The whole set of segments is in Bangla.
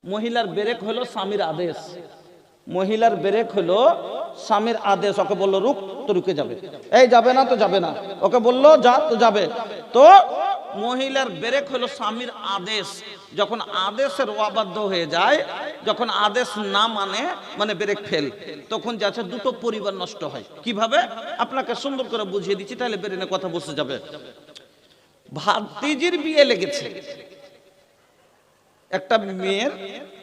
মহিলার ব্রেক হলো স্বামীর আদেশ, মহিলার ব্রেক হলো স্বামীর আদেশ। ওকে বললো রুক, তো রুকে যাবে, এই যাবে না তো যাবে না, ওকে বললো যা তো যাবে। তো মহিলার ব্রেক হলো স্বামীর আদেশ। যখন আদেশের অবাধ্য হয়ে যায়, যখন আদেশ না মানে ব্রেক ফেল, তখন যাচ্ছে দুটো পরিবার নষ্ট হয়। কিভাবে আপনাকে সুন্দর করে বুঝিয়ে দিচ্ছি, তাহলে ব্রেনে কথা বসে যাবে। ভাতিজির বিয়ে লেগেছে, একটা মেয়ের,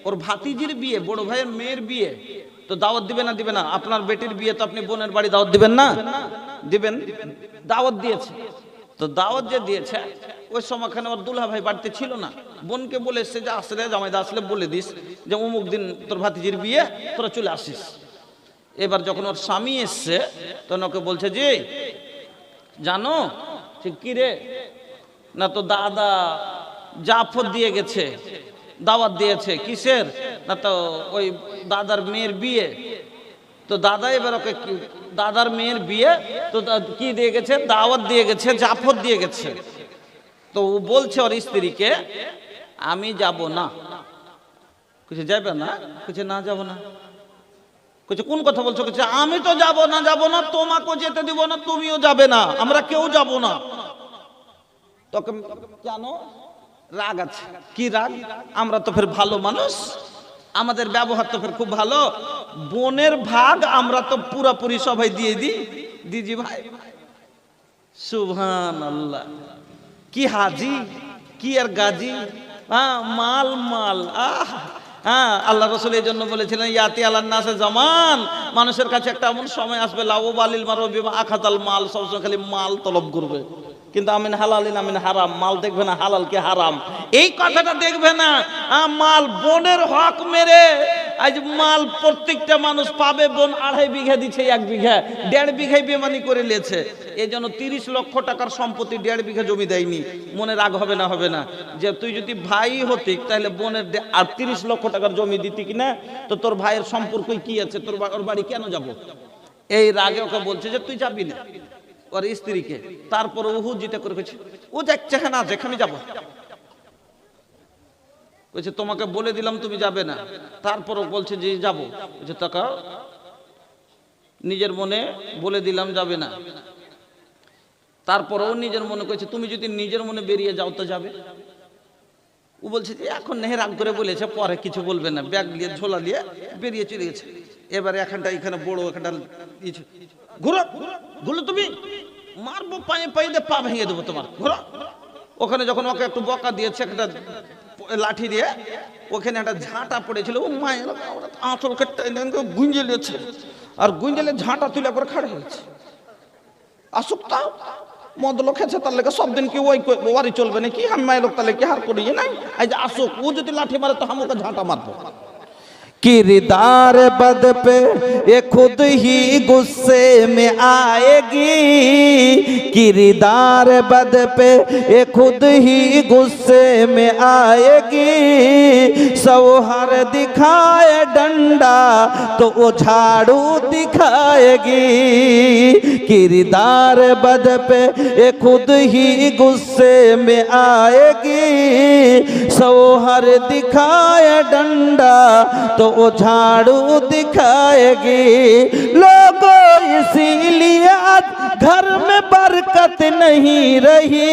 ওর ভাতিজির বিয়ে, বড় ভাইয়ের মেয়ের বিয়ে। তো দাওয়াত দিবে না দিবে না? আপনার বেটির বিয়ে তো আপনি বোনের বাড়ি দাওয়াত দিবেন না? দিবেন। দাওয়াত দিয়েছে, তো দাওয়াত যে দিয়েছে ওই সময়খানে ওর দুলহা ভাই বাড়িতে ছিল না। বোনকে বলে এসছে যে আসলে জামাইদা আসলে বলে দিস যে অমুক দিন তোর ভাতিজির বিয়ে, তোরা চলে আসিস। এবার যখন ওর স্বামী এসছে তখন ওকে বলছে যে জানো ঠিক কি রে, না তো দাদা জাফর দিয়ে গেছে, দাওয়াত দিয়েছে। কিসের? না তো ওই দাদার মেয়ের বিয়ে। তো দাদা এবার ওকে দাদার মেয়ের বিয়ে, তো কি দিয়ে গেছে? দাওয়াত দিয়ে গেছে, জাফর দিয়ে গেছে। তো ও বলছে ওর স্ত্রীকে আমি যাব না। কিছু যাবে না? কিছু না যাব না। কিছু কোন কথা বলছো? কিছু আমি তো যাব না, যাব না, তোমাকেও যেতে দিব না, তুমিও যাবে না, আমরা কেউ যাব না। তোকে জানো রাগ আছে। কি রাগ? আমরা তো ফের ভালো মানুষ, আমাদের ব্যবহার তো ফের খুব ভালো। বোনের ভাগ আমরা তো পুরোপুরি সবাই দিয়ে দিজি ভাই। সুবহানাল্লাহ, কি হাজি, কি আর গাজি, মাল মাল। আল্লাহ রাসূল এই জন্য বলেছিলেন ইয়াতি আলান নাসে জামান, মানুষের কাছে একটা এমন সময় আসবে লাউ বালিল মারু বিমা আখাতাল মাল, সবসময় খালি মাল তলব করবে, কিন্তু আমিন হালালিন আমিন হারাম, মাল দেখবে না হালাল কি হারাম, এই কথাটা দেখবে না। মাল বোনের হক মেরে আজ মাল প্রত্যেকটা মানুষ পাবে। বোন 2.5 বিঘা দিচ্ছে, 1 বিঘা 1.5 বিঘায় বেমানি করে নিয়েছে। এই জন্য 30 লক্ষ টাকার সম্পত্তি 1.5 বিঘা জমি দেয়নি। মনে রাগ হবে না? হবে না? যে তুই যদি ভাই হতি তাহলে বোনের আর 30 লক্ষ টাকার জমি দিতি কিনা? তো তোর ভাইয়ের সম্পর্কই কি আছে? তোর ওর বাড়ি কেন যাব? এই রাগে ওকে বলছে যে তুই যাবি না, ওর স্ত্রীকে। তারপর ওহু জিতে করে গেছে, ও যাচ্ছে না, যেখানে যাব বলছে তোমাকে বলে দিলাম তুমি যাবে না। তারপরও বলছে যে যাবো। বলছে টাকা নিজের মনে বলে দিলাম যাবে না। তারপরও নিজের মনে করেছে তুমি যদি নিজের মনে বেরিয়ে যাও তো যাবে। ও বলছে যে এখন নেহে রাগ করে বলেছে, পরে কিছু বলবে না। ব্যাগ নিয়ে ঝোলা নিয়ে বেরিয়ে চলে গেছে। এবারে এখানটা এখানে বড়, এখানটা ঘুরো ঘুরো, তুমি মারবো, পায়ে পায়ে দিয়ে পা ভেঙে দেবো তোমার, ঘুরো। ওখানে যখন ওকে একটু বকা দিয়েছে একটা লাঠি দিয়ে, ওখানে একটা ঝাঁটা পড়েছিল, ও মায়ের আঁচলকে গুঞ্জে নিয়েছে, আর গুঞ্জেলে ঝাঁটা তুলে করে খাড়ে হয়েছে। আসুক তা মদ লোক খেয়েছে, তার লেগে সব দিন কি ওই ওয়ারি চলবে নাকি? আমি মায়ের লোক তাহলে কি হার করি নাই? এই যে আসুক, ও যদি লাঠি মারে তো আমাকে ঝাঁটা মারবো। किरदार बद पे ये खुद ही गुस्से में आएगी, किरदार बद पे ये खुद ही गुस्से में आएगी। सौहर दिखाए डंडा तो वो झाड़ू दिखाएगी, किरदार बद पे ये खुद ही गुस्से में आएगी। सौहर दिखाए डंडा तो वो झाड़ू दिखाएगी। लोगों इसीलिए आज घर में बरकत नहीं रही,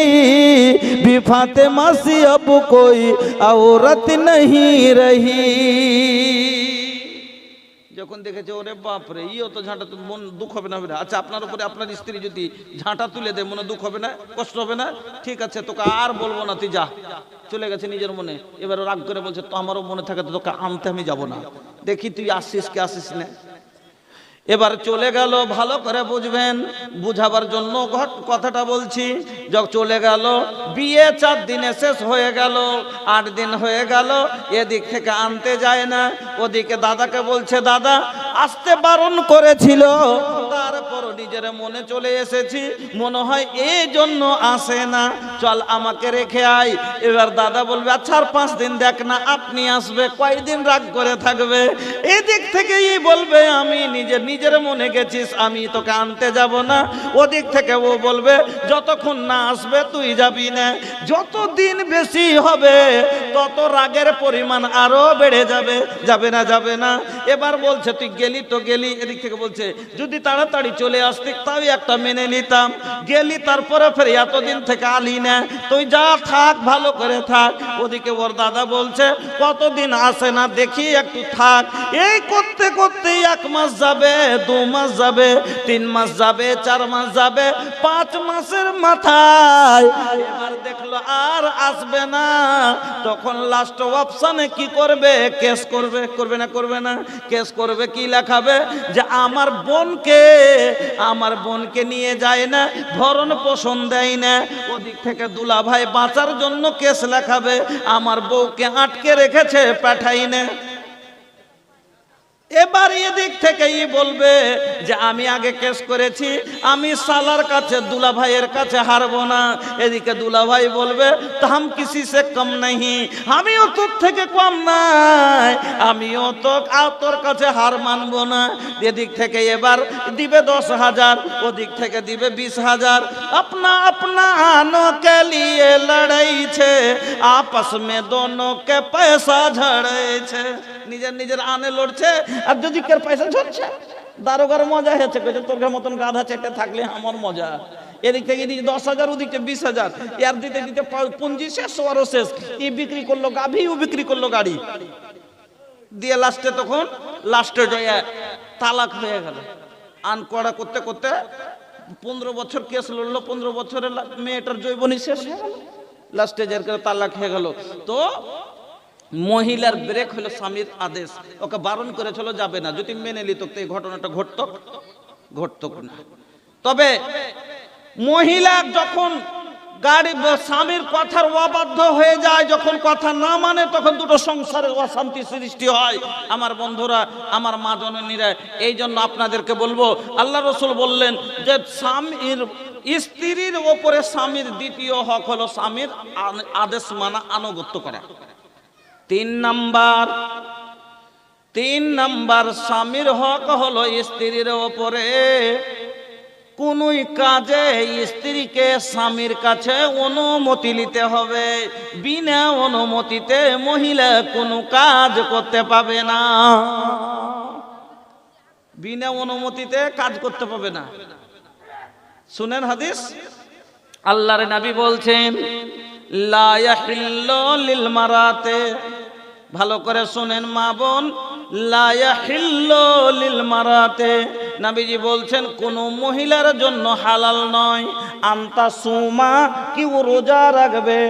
भी फातिमा सी अब कोई औरत नहीं रही। যখন দেখেছে ওরে বাপরে ইও তো ঝাঁটা, তো মন দুঃখ হবে না? আচ্ছা আপনার উপরে আপনার স্ত্রী যদি ঝাঁটা তুলে দেয়, মনে দুঃখ হবে না? কষ্ট হবে না? ঠিক আছে, তোকে আর বলবো না, তুই যা। চলে গেছে নিজের মনে। এবার রাগ করে বলছে তো আমারও মনে থাকে তো তোকে আনতে আমি যাব না, দেখি তুই আসিস কি আসিস না। এবার চলে গেল। ভালো করে বুঝবেন, বুঝাবার জন্য কথাটা বলছি। যখন চলে গেল, বিয়ে 4 দিনে শেষ হয়ে গেল, 8 দিন হয়ে গেল, এদিক থেকে আনতে যায় না। ওদিকে দাদাকে বলছে দাদা আসতে বারণ করেছিল, তারপর নিজের মনে চলে এসেছি, মনে হয় এই জন্য আসে না, চল আমাকে রেখে আয়। এবার দাদা বলবে আচ্ছা আর 5 দিন দেখ না, আপনি আসবে, কয়দিন রাগ করে থাকবে। এদিক থেকেই বলবে আমি নিজের মনে গেছিস, আমি তোকে আনতে যাব না। ওদিক থেকে ও বলবে যতক্ষণ না আসবে তুই যাবি না। যত দিন বেশি হবে তত রাগের পরিমাণ আরো বেড়ে যাবে। যাবে না, যাবে না। এবার বলছে তুই গেলি তো গেলি, এদিক থেকে বলছে যদি তাড়াতাড়ি চলে আসতি তাও একটা মেনে নিতাম, গেলি তারপরে ফের এতদিন থেকে আলি না, তুই যা থাক, ভালো করে থাক। ওদিকে ওর দাদা বলছে কতদিন আসে না দেখি, একটু থাক। এই করতে করতে 1 মাস যাবে, 2 মাস যাবে, 3 মাস যাবে, 4 মাস যাবে, 5 মাসের মাথায় এবার দেখলো আর আসবে না। তখন লাস্ট অপশনে কি করবে? কেস করবে। করবে না? করবে না? কেস করবে। কি লেখাবে? যে আমার বোনকে নিয়ে যায় না, ভরণ পোষণ দেয় না। ওদিক থেকে দুলা ভাই বাঁচার জন্য কেস লেখাবে, আমার বউকে আটকে রেখেছে, পাঠাই না। এবার এদিক থেকেই বলবে যে আমি আগে কেস করেছি, আমি সালার কাছে, দুলা ভাইয়ের কাছে হারবো না। এদিকে দুলা ভাই বলবে তো হাম কিসি সে কম नहीं, আমিও তোর থেকে কম নাই, আমিও তোর কাছে হার মানবো না। এদিক থেকে এবার দিবে 10,000, ওদিক থেকে দিবে 20,000। अपना अपना आनों के लिए लड़ाई छे, आपस में दोनों के पैसा झड़े छे। নিজের আনে লড়ছে, আর যদি কের পয়সা ঝরছে। দারোগার মজা হয়েছে, কইছে তোর মতন গাধা চেটে থাকলে আমার মজা। এদিক থেকে দিচ্ছে 10,000, ওদিকে 20,000, এর দিতে দিতে পুঁজি শেষ, আরো শেষ। ই বিক্রি করলো গাভী, ও বিক্রি করলো গাড়ি দিয়ে, লাস্টে জয়া তালাক হয়ে গেল। আন কড়া করতে করতে 15 বছর কেস লড়লো, 15 বছরের মেয়েটার জৈবনী শেষ হয়ে গেল, লাস্টে যার করে তালাক হয়ে গেল। তো মহিলার ব্রেক হলো স্বামীর আদেশ, ওকে বারণ করেছিল যাবে না, যদি মেনে নিত তো এই ঘটনাটা ঘটতো না। তবে মহিলা যখন স্বামীর কথার অবাধ্য হয়ে যায়, যখন কথা না মানে, তখন দুটো সংসারের অশান্তি সৃষ্টি হয়। আমার বন্ধুরা, আমার মা জননীরা, এই জন্য আপনাদেরকে বলবো, আল্লাহ রসুল বললেন যে স্ত্রীর ওপরে স্বামীর দ্বিতীয় হক হলো স্বামীর আদেশ মানা, আনুগত্য করা। 3 নাম্বার স্বামীর হক হলো স্ত্রীর ওপরে কোন কাজে স্ত্রীকে স্বামীর কাছে অনুমতি নিতে হবে। বিনা অনুমতিতে মহিলা কোনো কাজ করতে পাবে না। বিনা অনুমতিতে কাজ করতে পাবে না। শুনেন হাদিস, আল্লাহর নবী বলছেন লা ইয়াহিল্লু লিল মারাতে, ভালো করে শুনেন মা বোন, লা ইয়াহিল্লু লিল মারাতে, নবীজি বলছেন কোন মহিলার জন্য হালাল নয় আনতা সুমা, কি ও রোজা রাখবে।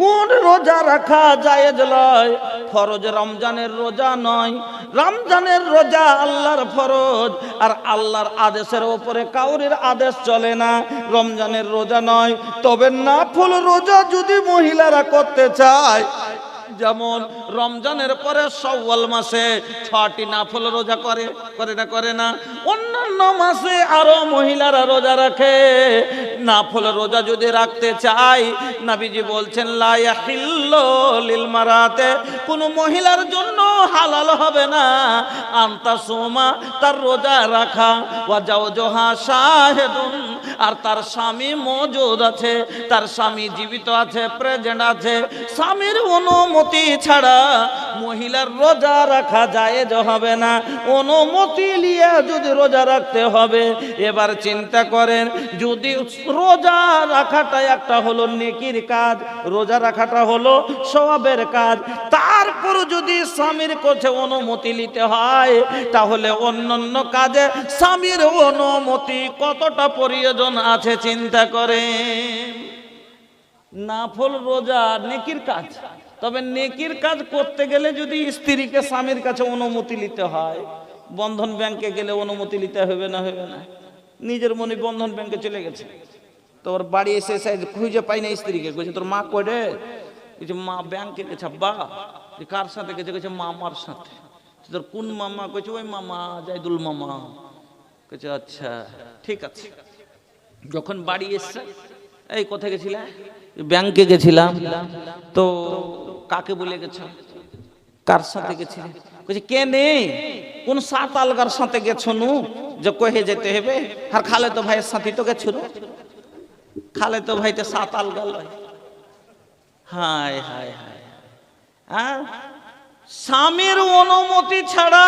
কোন রোজা রাখা জায়েজ নয়? ফরজ রমজানের রোজা নয়, রমজানের রোজা আল্লাহর ফরজ, আর আল্লাহর আদেশের উপরে কাউরির আদেশ চলে না। রমজানের রোজা নয়, তবে নাফল রোজা যদি মহিলারা করতে চায়, যেমন রমজানের পরে শাওয়াল মাসে 6টি নাফল রোজা করে না। অন্যান্য মাসে আরো মহিলারা রোজা রাখে। নাফল রোজা যদি রাখতে চায়, নবীজি বলছেন লা ইয়াহিল্লু লিল মারাতে, কোন মহিলার জন্য হালাল হবে না আনতা সুমা, তার রোজা রাখা, ওয়া জাওজুহা শাহিদুন, আর তার স্বামী মওজুদ আছে, তার স্বামী জীবিত আছে, প্রেজেন্ট আছে। স্বামীর অনুমতি ছাড়া মহিলার রোজা রাখা জায়েজ হবে না। অনুমতি নিয়ে যদি রোজা রাখতে হবে, এবার চিন্তা করেন, যদি রোজা রাখাটা একটা হলো নেকির কাজ, রোজা রাখাটা হলো সওয়াবের কাজ, তারপর যদি স্বামীর কাছে অনুমতি নিতে হয়, তাহলে অন্যান্য কাজে স্বামীর অনুমতি কতটা প্রয়োজন আছে চিন্তা করেন। নাফল রোজা নেকির কাজ, তবে নেকির কাজ করতে গেলে যদি স্ত্রীকে স্বামীর কাছে অনুমতি নিতে হয়, বন্ধন ব্যাংকে গেলে অনুমতি নিতে হবে না? নিজের মনে বন্ধন ব্যাংকে চলে গেছে, তোর বাড়ি এসে খুঁজে পাই না স্ত্রীকে, কইছে তোর মা কই? মা ব্যাংকে গেছে। আব্বা, কার সাথে গেছে? মামার সাথে। তোর কোন মামা? কইছে ওই মামা, জাইদুল মামা। কইছে আচ্ছা ঠিক আছে। যখন বাড়ি এসছে, এই কোথায় গেছিলে? ব্যাংকে গেছিলাম। তো কাকে বলে গেছ? কার সাথে গেছিলে? কইছে কে নেই, কোন সাত আলগার সাথে গেছো নু যে কহে যেতে হবে? আর খালে তো ভাইয়ের সাথে তো গেছো, খালে তো ভাইটা সাত আলগা লয়। হায় হায় হায়, হ্যাঁ, স্বামীর অনুমতি ছাড়া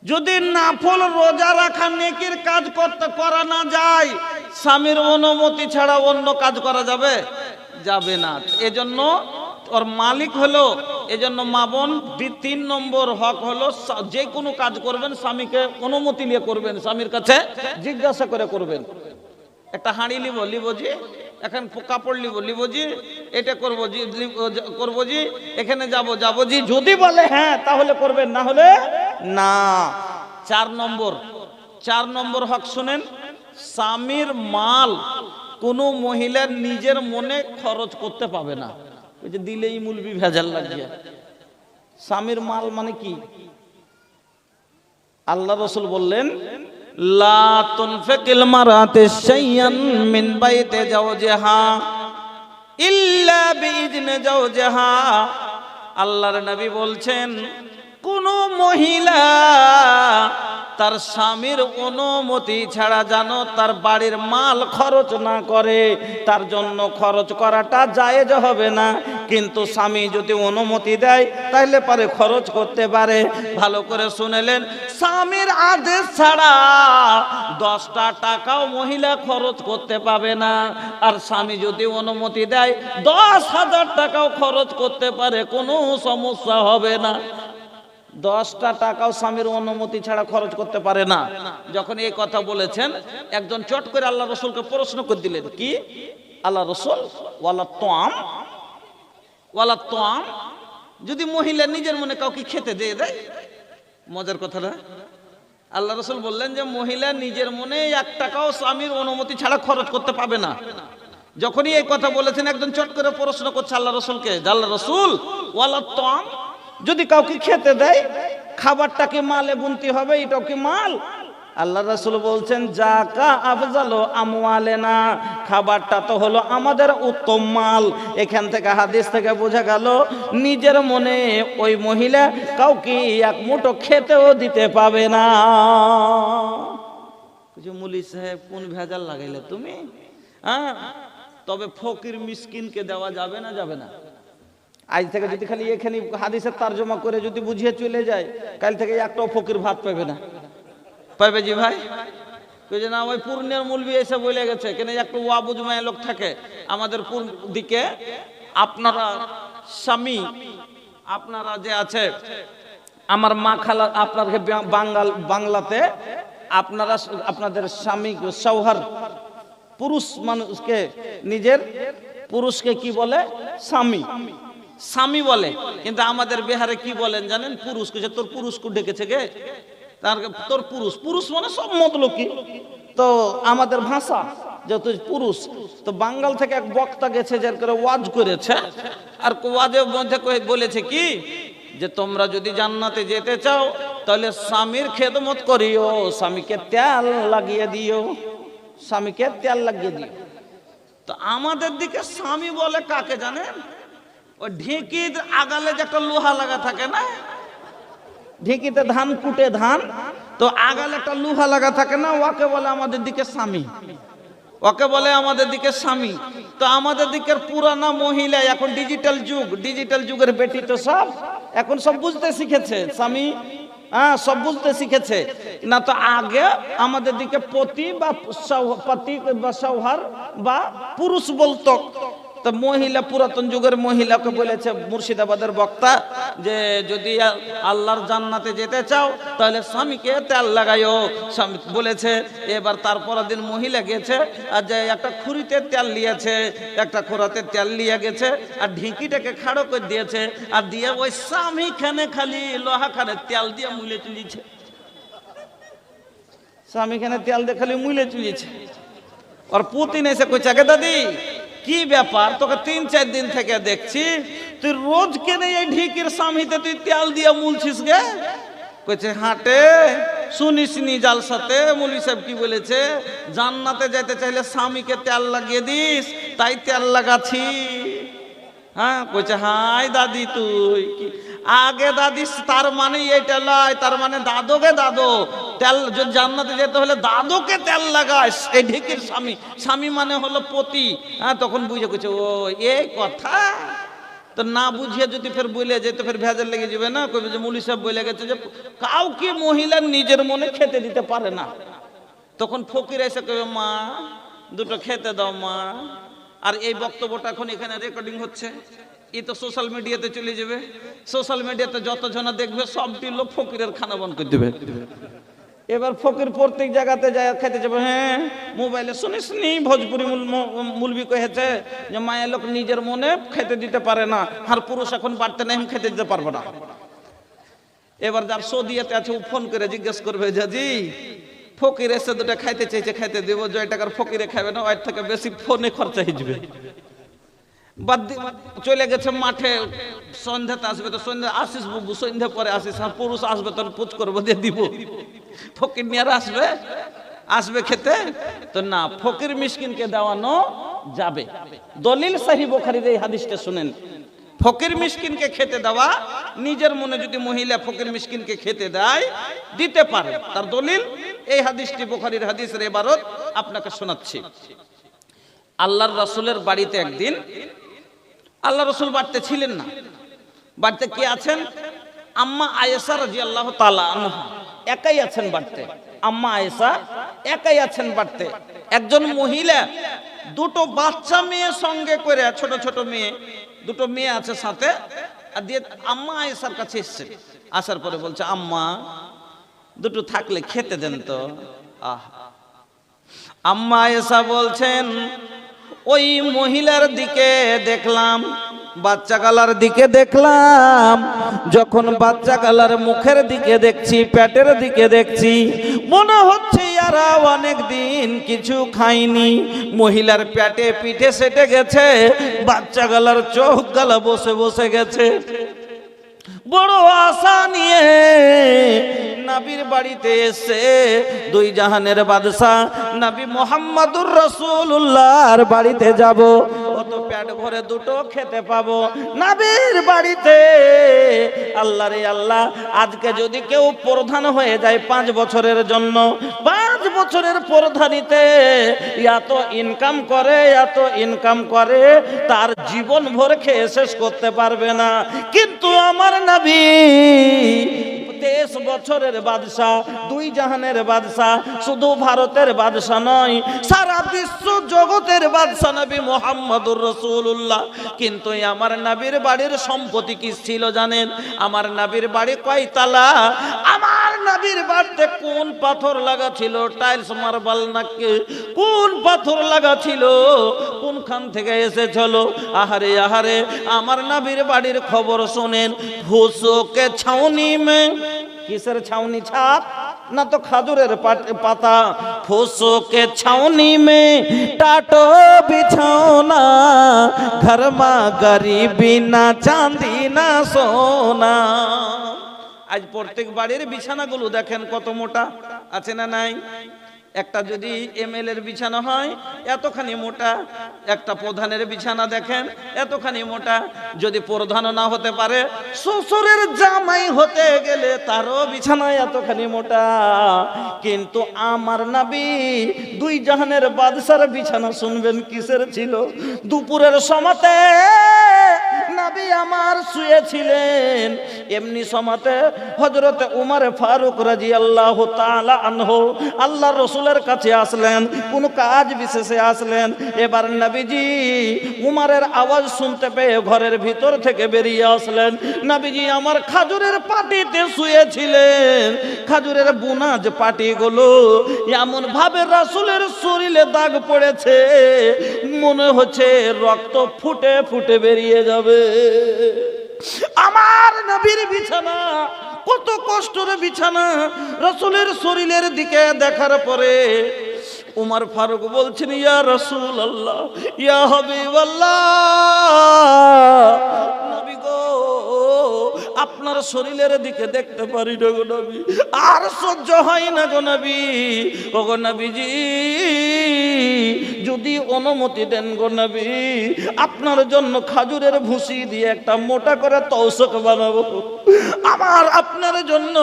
যদি নাফল রোজা রাখা নেকির কাজ করতে করা না যায়, স্বামীর অনুমতি ছাড়া অন্য কাজ করা যাবে? যাবে না। এজন্য ওর মালিক হলো, এজন্য মা বোন 3 নম্বর হক হলো যে কোনো কাজ করবেন স্বামীকে অনুমতি নিয়ে করবেন, স্বামীর কাছে জিজ্ঞাসা করে করবেন। একটা হাঁড়ি লিব জি, এখন কাপড় লিব জি, এটা করবো জি, করবো জি, এখানে যাবো জি, যদি বলে হ্যাঁ তাহলে করবেন, না হলে না। 4 নম্বর হক শুনেন, স্বামীর মাল কোনো মহিলা নিজের মনে খরচ করতে পাবে না। ওই যে দিলেই মুলবি ভেজাল লাগছে। স্বামীর মাল মানে কি? আল্লাহ রাসূল বললেন, লা তুনফিকুল মারাতু শাইয়ান মিন বাইতি জাওজিহা ইল্লা বিইজনি জাওজিহা। আল্লাহর নবী বলছেন, কোন মহিলা তার স্বামীর অনুমতি ছাড়া যেন তার বাড়ির মাল খরচ না করে, তার জন্য খরচ করাটা জায়েজ হবে না। কিন্তু স্বামী যদি অনুমতি দেয় তাহলে পারে খরচ করতে পারে। ভালো করে শুনেলেন, স্বামীর আদেশ ছাড়া 10টা টাকাও মহিলা খরচ করতে পাবে না। আর স্বামী যদি অনুমতি দেয় 10,000 টাকাও খরচ করতে পারে, কোনো সমস্যা হবে না। 10টা টাকাও স্বামীর অনুমতি ছাড়া খরচ করতে পারে না। যখন এই কথা বলেছেন, একজন চট করে আল্লাহ রসুলকে প্রশ্ন করে দিলেন, কি আল্লাহ রসুল, ওয়ালা তোয়াম, যদি মহিলা নিজের মনে কাউকে খেতে দিয়ে দেয়? মজার কথাটা, আল্লাহ রসুল বললেন যে মহিলা নিজের মনে 1 টাকাও স্বামীর অনুমতি ছাড়া খরচ করতে পাবে না। যখনই এই কথা বলেছেন, একজন চট করে প্রশ্ন করছে আল্লাহ রসুলকে, আল্লাহ রসুল, ওয়ালা তোয়াম, যদি কাউকে খেতে দেয় খাবারটা কি মালে গুনতি হবে? এটাও কি মাল? আল্লাহ রাসূল বলছেন, জাকা আফজালু আমওয়ালিনা, খাবারটা তো হলো আমাদের উত্তম মাল। এখান থেকে হাদিস থেকে বোঝা গেল নিজের মনে ওই মহিলা কাউকে 1 মুঠো খেতেও দিতে পাবে না। মুলি সাহেব কোন ভেজাল লাগাইলে তুমি? হ্যাঁ, তবে ফকির মিসকিনকে দেওয়া যাবে না, যাবে না। আজ থেকে যদি খালি এখানে হাদিসের তরজমা করে যদি বুঝিয়ে চলে যায়, কাল থেকে একটাও ফকির ভাত পাবে না। পাবে জি ভাই? কই যে না, ওই পূর্ণের মুলবি এসে বলে গেছে, কেন একটু ওয়া বুঝমায় লোক থাকে আমাদের পূর্ণ দিকে। আপনারা স্বামী, আপনারা যে আছে আমার মা খালা, আপনাদের বাংলাতে আপনারা আপনাদের স্বামী সৌহার, পুরুষ মানুষকে, নিজের পুরুষকে কি বলে? স্বামী, স্বামী বলে। কিন্তু আমাদের বিহারে কি বলেন জানেন? পুরুষ। কইছে তোর পুরুষকে ডেকেছে গে, তোর পুরুষ মানে সব মতলকি। তো আমাদের ভাষা যেহেতু পুরুষ, তো বাঙ্গাল থেকে এক বক্তা গেছে, যার করে ওয়াজ করেছে। আর ওয়াজের মধ্যে বলেছে কি, যে তোমরা যদি জান্নাতে যেতে চাও তাহলে স্বামীর খেদমত করিও, স্বামীকে তেল লাগিয়ে দিও, স্বামীকে তেল লাগিয়ে দিও। তো আমাদের দিকে স্বামী বলে কাকে জানেন? ওই ঢেঁকির আগালে যে একটা লোহা লাগা থাকে না, ঢেঁকিতে ধান কুটে ধান, তো আগালে একটা লোহা লাগা থাকে না, ওকে বলে আমাদের দিকে স্বামী, ওকে বলে আমাদের দিকে স্বামী। তো আমাদের দিকের পুরানা মহিলা, এখন ডিজিটাল যুগ, ডিজিটাল যুগের বেটি তো সব এখন সব বুঝতে শিখেছে, স্বামী, হ্যাঁ, সব বুঝতে শিখেছে না। তো আগে আমাদের দিকে পতি বা পতি বা সৌহার বা পুরুষ বলতো। তো মহিলা, পুরাতন যুগের মহিলাকে বলেছে মুর্শিদাবাদের বক্তা, যে যদি আল্লাহর জান্নাতে যেতে চাও তাহলে স্বামীকে তেল লাগাইও। স্বামী বলেছে। এবার তারপর দিন মহিলা গেছে, আর যে একটা খুরিতে তেল নিয়েছে, একটা খোরাতে তেল নিয়ে গেছে, আর ঢিঁকিটাকে খাড়ো করে দিয়েছে, আর দিয়ে ওই স্বামী খানে খালি লোহা খানে তেল দিয়ে মুলে চুলিয়েছে, স্বামী খানে তেল দিয়ে খালি মুলে চুলিয়েছে। আর পুতিন এসে কইছে, আগে দাদি কি ব্যাপার, তোকে 3-4 দিন থেকে দেখছি, তুই রোজ কেনে এই ঢিকির স্বামীতে তুই তেল দিয়ে মুলছিস গে? কইছে হাটে শুনিসনি জালসাতে মৌলভী সাহেব কি বলেছে, জান্নাতে যেতে চাইলে স্বামীকে তেল লাগিয়ে দিস, তাই তেল লাগাচ্ছি। হ্যাঁ কইছে, হাই দাদি তুই কি আগে দাদি, তার মানে এইটা লয়, তার মানে দাদুকে দাদু তেল, যদি জান্নাতে যেতে হলে দাদুকে তেল লাগায়, সেই ঢেকির স্বামী, স্বামী মানে হলো পতি। হ্যাঁ তখন বুঝে কইছে, ও এই কথা। তো না বুঝিয়ে যদি ফের বলে যেতে ফের ভেজাল লেগে যাবে না, কইবে যে মৌলভী সাহেব বলে গেছে যে কাউকে মহিলা নিজের মনে খেতে দিতে পারে না। তখন ফকির এসে কইবে, মা দুটো খেতে দাও মা। আর এই বক্তব্যটা এখন এখানে রেকর্ডিং হচ্ছে, এই তো সোশ্যাল মিডিয়াতে চলে যাবে, সোশ্যাল মিডিয়াতে যত জনা দেখবে সবটি লোক ফকিরের খানা বন্ধ করে দেবে। এবার ফকির প্রত্যেক জায়গাতে যায় খেতে যাবে, হ্যাঁ মোবাইলে শুনিসনি ভোজপুরি মুলবি কহেছে যে মায়ের লোক নিজের মনে খেতে দিতে পারে না, আর পুরুষ এখন বাড়তে নেই খেতে দিতে পারবো না। এবার যার সৌদিয়াতে আছে ও ফোন করে জিজ্ঞেস করবে, জি ফকির এসে দুটো খাইতে চাইছে, খাইতে দেবো, জয় টাকার ফকিরে খাবে না, ওর থেকে বেশি ফোনে খরচা হয়ে যাবে। বাদ চলে গেছে মাঠে, সন্ধ্যাতে আসবে, তো সন্ধ্যা আসিস বুবু, সন্ধ্যা পরে আসিস, আর পুরুষ আসবে তখন পুজ করবো দিয়ে দিব। ফকির নিয়ে আসবে, আসবে খেতে, তো না, ফকির মিসকিনকে দেওয়ানো যাবে। দলিল সহিহ বুখারীর এই হাদিসটা শুনেন, ফকির মিসকিনকে খেতে দেওয়া, নিজের মনে যদি মহিলা ফকির মিসকিনকে খেতে দেয় দিতে পারে, তার দলিল এই হাদিসটি, বুখারীর হাদিসের ইবারত আপনাকে শোনাচ্ছি। আল্লাহর রাসূলের বাড়িতে একদিন, আল্লাহ রাসূল বাড়িতে ছিলেন না, বাড়িতে কে আছেন? আম্মা আয়েশা রাদিয়াল্লাহু তাআলা আনহা একাই আছেন বাড়িতে। আম্মা আয়েশা একাই আছেন বাড়িতে। একজন মহিলা দুটো বাচ্চা মেয়ে সঙ্গে করে, ছোট ছোট মেয়ে, দুটো মেয়ে আছে সাথে, আর দিয়ে আম্মা আয়েশার কাছে এসেছে। আসার পরে বলছে, আম্মা দুটো থাকলে খেতে দেন তো। আম্মা আয়েশা বলছেন, ওই মহিলার দিকে দেখলাম, বাচ্চা গালার দিকে দেখলাম, যখন বাচ্চা গালার মুখের দিকে দেখছি, পেটের দিকে দেখছি, মনে হচ্ছে এরা অনেক দিন কিছু খায়নি। মহিলার পেটে পিঠে সেটে গেছে, বাচ্চা গালার চোখ গালা বসে বসে গেছে। বড় আশা নিয়ে নবীর বাড়িতে এসে, দুই জাহানের বাদশা নবী মুহাম্মদুর রাসূলুল্লাহর বাড়িতে যাব, কত পেট ভরে দুটো খেতে পাবো নবীর বাড়িতে। আল্লাহ রে আল্লাহ, আজকে যদি কেউ প্রধান হয়ে যায় 5 বছরের জন্য, 5 বছরের প্রধানিতে এত ইনকাম করে, এত ইনকাম করে, তার জীবন ভর খেয়ে শেষ করতে পারবে না। কিন্তু আমার নবী 23 বছরের বাদশা, দুই জাহানের বাদশা, শুধু ভারতের বাদশা নয়, সারা বিশ্ব জগতের বাদশা নবী মুহাম্মদুর রাসূলুল্লাহ। কিন্তু আমার নবীর বাড়ির সম্পত্তি কি ছিল জানেন? আমার নবীর বাড়ি কয়তলা? আমার নবীর বাড়িতে কোন পাথর লাগা ছিল? টাইলস মার্বেল নাকি কোন পাথর লাগা ছিল? কোনখান থেকে এসেছিল? আহারে আহারে, আমার নবীর বাড়ির খবর শুনেন। হুসুকে ছাউনি মে, কিসের ছাউনি? ছাপ না তো খাজুরের পাতা। ফুসুকে ছাউনি মে টাটো বিছাওনা, ঘর মা গরিবি না চাঁদি না সোনা। আজ প্রত্যেক বাড়ির বিছানাগুলো দেখেন কত মোটা আছে না নাই? একটা যদি এমএল এর বিছানা হয় এতখানি মোটা, একটা প্রধানের বিছানা দেখেন এতখানি মোটা। যদি প্রধান না হতে পারে, শ্বশুরের জামাই হতে গেলে তারও বিছানা এতখানি মোটা। কিন্তু আমার নবী দুই জাহানের বাদশার বিছানা শুনবেন কিসের ছিল? দুপুরের সময়তে নবী আমার শুয়েছিলেন, এমনি সময়তে হযরতে উমর ফারুক রাদিয়াল্লাহু তাআলা আনহু আল্লাহর রাসূলের কাছে আসলেন, কোন কাজ বিশেষে আসলেন। এবার নবীজি উমরের আওয়াজ শুনতে পেয়ে ঘরের ভিতর থেকে বেরিয়ে আসলেন। নবীজি আমার খাজুরের পাটিতে শুয়েছিলেন, খাজুরের বুনাজ পাটিগুলো এমন ভাবে রাসূলের শরীরে দাগ পড়েছে, মনে হচ্ছে রক্ত ফুটে ফুটে বেরিয়ে যাবে। আমার নবীর বিছানা কত কষ্টের বিছানা। রাসূলের শরীরের দিকে দেখার পরে উমর ফারুক বলছেন, ইয়া রাসূলুল্লাহ, ইয়া হাবিবাল্লাহ, নবী গো আপনার শরীরের দিকে দেখতে পারি না গো নবী, আর সহ্য হয় না গো নবী। ও গো নবীজি, যদি অনুমতি দেন গো নবী, আপনার জন্য খাজুরের ভুসি দিয়ে একটা মোটা করে তৌসক বানাবো, আমার আপনার জন্য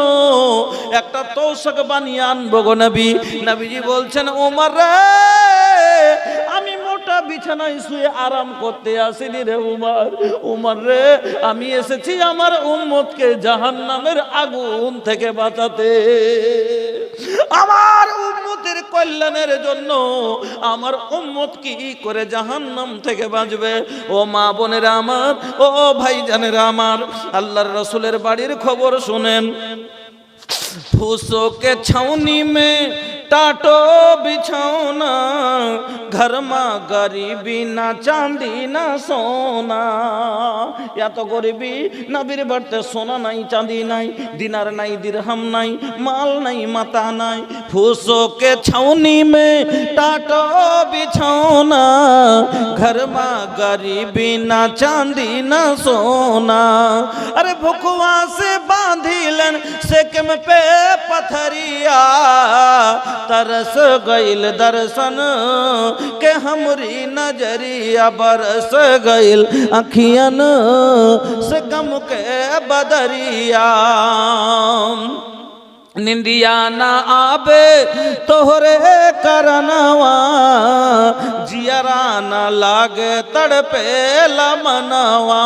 একটা তৌসক বানিয়ে আনবো গো নবী। নবীজি বলছেন, ওমর রে, আমি মোটা বিছানায় শুয়ে আরাম করতে আসিনি রে উমর। উমর রে, আমি এসেছি আমার উম্মতকে জাহান্নামের আগুন থেকে বাঁচাতে, আমার উম্মতের কল্যাণের জন্য। আমার উম্মত কি করে জাহান্নাম থেকে বাঁচবে? ও মা বোনেরা আমার, ও ভাইজানেরা আমার, আল্লাহর রাসূলের বাড়ির খবর শুনেন। फूसों के छावनी में टाटो बिछौना, घर में गरीबी ना चांदी ना सोना। या तो गरीबी नबीर बढ़ते सोना नहीं चांदी नहीं, दिनार नहीं दिरहम नहीं, माल नहीं माता नहीं। फूसों के छावनी में टाटो बिछौना, घर में गरीबी ना चांदी ना सोना। अरे भुखवा से बांधी लन सेकम पे पथरिया, तरस गइल दर्शन के हमरी नजरिया, बरस गइल अखियन से गम के बदरिया। निंदिया ना आबे तोहरे करनवा, जियरा ना लागे तड़पे लमनवा।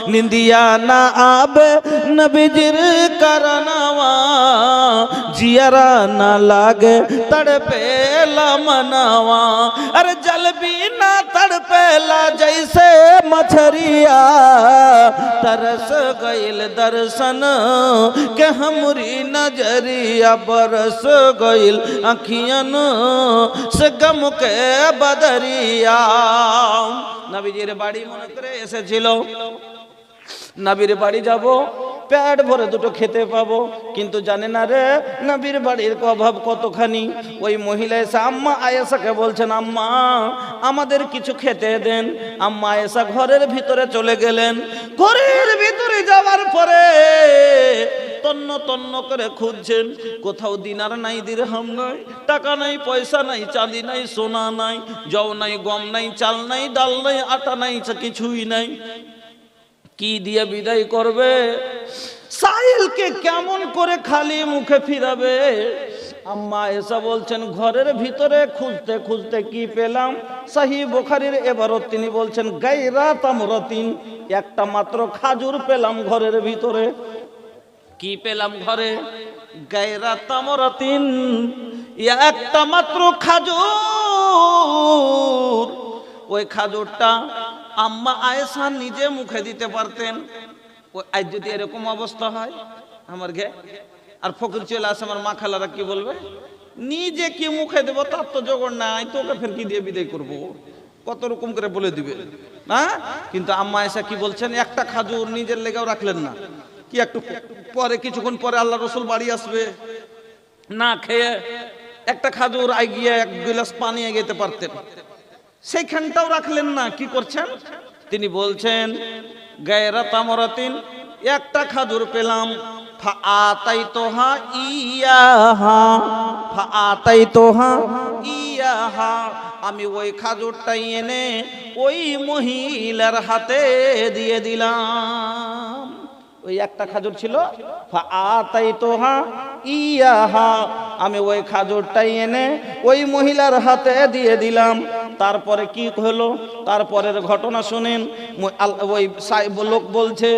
निंदिया ना आबे नबीजिर करनवा, जियरा ना लागे तड़पे लमनवा। अरे जल भी ना तड़पेला जैसे मछरिया, तरस गइल दर्शन के हमरी नजरिया, बरस गइल अखियन से गम के बदरिया। নবীজির বাড়ি মনে করে এসেছিল, নবীর বাড়ি যাব, পেট ভরে দুটো খেতে পাবো, কিন্তু জানে না রে নবীর বাড়ির অভাব কতখানি। ওই মহিলা এসে আম্মা আয়েশাকে বলছেন, আম্মা আমাদের কিছু খেতে দেন। আম্মা আয়েশা ঘরের ভিতরে চলে গেলেন। ঘরের ভিতরে যাওয়ার পরে তন্ন তন্ন করে খুঁজছেন, কোথাও দিনার নাই দিরহাম নাই, টাকা নাই পয়সা নাই, চাঁদি নাই সোনা নাই, জও নাই গম নাই, চাল নাই ডাল নাই, আটা নাই, কিছুই নাই। কি দিয়ে বিদায় করবে? সাইলকে কেমন করে খালি মুখে ফিরাবে? আম্মা এসা বলছেন, ঘরের ভিতরে খুঁজতে খুঁজতে কি পেলাম? সহিহ বুখারীর এবারত তিনি বলছেন, গায়রা তামরাতিন, একটা মাত্র খাজুর পেলাম ঘরের ভিতরে। কি পেলাম ঘরে? গায়রা তামরাতিন, একটা মাত্র খাজুর। ওই খাজুরটা আম্মা আয়েশা নিজে মুখে দিতে পারতেন। আজ যদি এরকম অবস্থা হয় আমার গে, আর ফকির চলে আসে, আমার মা খালারা কি বলবে? নিজে কি মুখে দেব, তার তো জোগাড় নাই, তোকে ফের কি দিয়ে বিদায় করবো? কত রকম করে বলে দিবে না। কিন্তু আম্মা আয়েশা কি বলছেন, একটা খাজুর নিজের লেগেও রাখলেন না। কি একটু পরে, কিছুক্ষণ পরে আল্লাহ রসুল বাড়ি আসবে, না খেয়ে একটা খাজুর গিয়ে এক গিলাস পানি এগিয়ে পারতেন, সেইখানটাও রাখলেন না। কি করছেন তিনি? বলছেন, গায়রা তামরাতিন, একটা খাজুর পেলাম, ফাআতাইতুহা ইয়াহা, ফাআতাইতুহা ইয়াহা, আমি ওই খাজুরটাই এনে ওই মহিলার হাতে দিয়ে দিলাম। ওই একটা খাজুর ছিল, ফাআতাইতুহা ইয়াহা, আমি ওই খাজুরটাই এনে ওই মহিলার হাতে দিয়ে দিলাম। তারপরে কি হলো? তারপরের ঘটনা শুনেন। ওই লোক বলছে,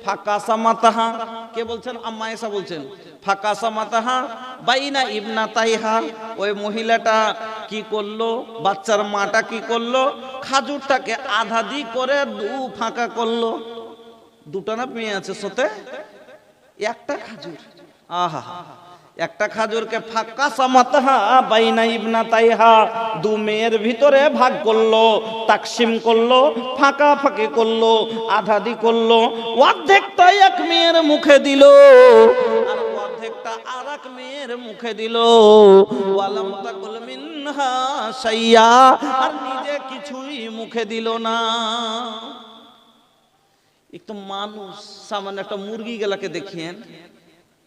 ফাঁকা সামাতাহা, কে বলছেন? আম্মা আয়েশা বলছেন, ফাঁকা সামাতাহা বাইনা ইবনা তাইহা। ওই মহিলাটা কি করলো? বাচ্চার মাটা কি করলো? খাজুরটাকে আধা দি করে দু ফাঁকা করলো। দুটা না মেয়ে আছে সাথে, একটা খাজুর, আহা, একটা খাজুরকে ফাঁকা সামাতাহা বাইনা ইবনা তাইহা, দু মেয়ের ভিতরে ভাগ করলো, তাকসিম করলো, ফাঁকা ফাঁকি করলো, আধা দি করলো। অর্ধেকটা এক মেয়ের মুখে দিল, আর অর্ধেকটা আর এক মেয়ের মুখে দিল। ওয়ালাম তাকুল মিনহা শাইয়া, আর নিজে কিছুই মুখে দিল না। একটু মানুষ সামান্য একটা মুরগি গেলাকে দেখিয়েন,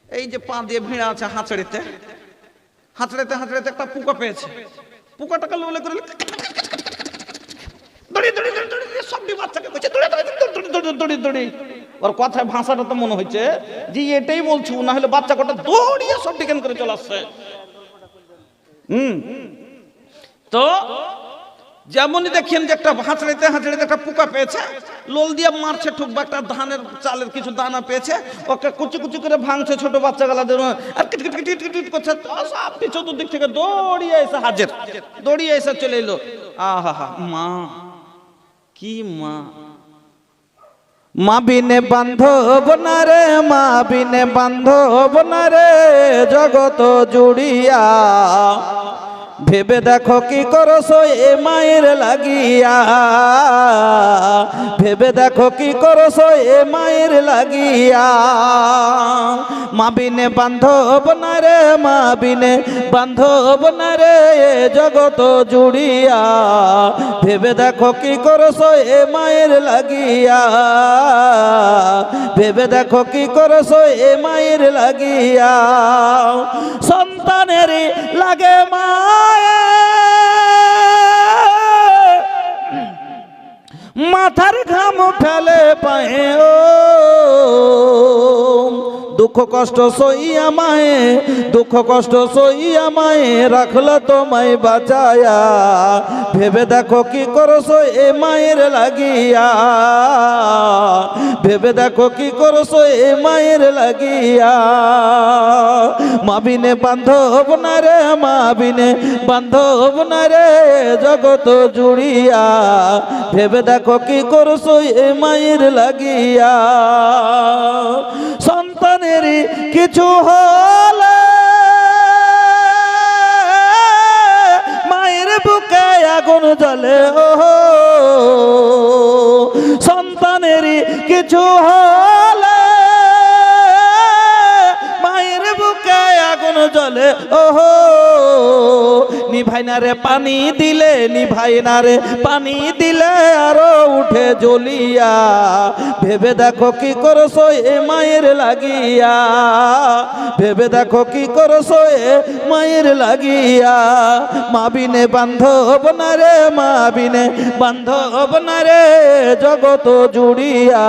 এই যে পা দিয়ে ভিড়া আছে হাঁচড়েতে হাঁচড়েতে হাঁচড়েতে একটা পোকা পেয়েছে, পোকাটাকে লোলে করে দড়ি দড়ি দড়ি দড়ি সবটি বাচ্চাকে কইছে দড়ি দড়ি দড়ি দড়ি দড়ি দড়ি। ওর কথায় ভাষাটা তো মনে হচ্ছে যে এটাই বলছো, না হলে বাচ্চা কটা দৌড়িয়ে সব ডিকেন করে চলে আসছে। তো যেমনই দেখেন যে একটা হাঁচড়াইতে হাঁচড়াইতে একটা পোকা পেয়েছে, লোল দিয়ে মারছে, ঠুকবা একটা ধানের চালের কিছু দানা পেয়েছে, ওকে কুচি কুচি করে ভাঙছে ছোট বাচ্চা গালাদের, আর কিট কিট কিট কিট করছে, তো সব চতুর্দিক থেকে দৌড়িয়ে এসে হাজির, দৌড়িয়ে এসে চলে এলো। আহা হা, মা কি মা, মা বিনে বান্ধব না রে, মা বিনে বান্ধব না রে, জগত জুড়িয়া ভেবে দেখো কি করছো এ মায়ের লাগিয়া, ভেবে দেখো কি করছো এ মায়ের লাগিয়া। মা বিনে বান্ধব না রে, মা বিনে বান্ধব না রে, জগত জুড়িয়া ভেবে দেখো কি করছো এ মায়ের লাগিয়া, ভেবে দেখো কি করছো এ মায়ের লাগিয়া। সন্তানের লাগে মা মাথার ঘাম ফেলে পায়ে, ও দুঃখ কষ্ট সইয়া মায়ে, দুঃখ কষ্ট সইয়া মায়ে রাখলো তোমায় বাঁচায়া, ভেবে দেখো কি করছো এ মায়ের লাগিয়া, ভেবে দেখো কি করছো এ মায়ের লাগিয়া। মা বিনে বান্ধব না রে, মা বিনে বান্ধব না রে, জগত জুড়িয়া ভেবে দেখো কি করছো এ মায়ের লাগিয়া। সন্তানের কিছু হলে মায়ের বুকে আগুন জ্বলে, ও সন্তানের কিছু হলে মায়ের বুকে আগুন জ্বলে, ওহো নিভাই না রে পানি দিলে, নিভাই না রে পানি দিলে আরো উঠে জ্বলিয়া, ভেবে দেখো কি করছো এ মায়ের লাগিয়া, ভেবে দেখো কি করছো এ মায়ের লাগিয়া। মা বিনে বান্ধব না রে, মা বিনে বান্ধব না রে, জগত জুড়িয়া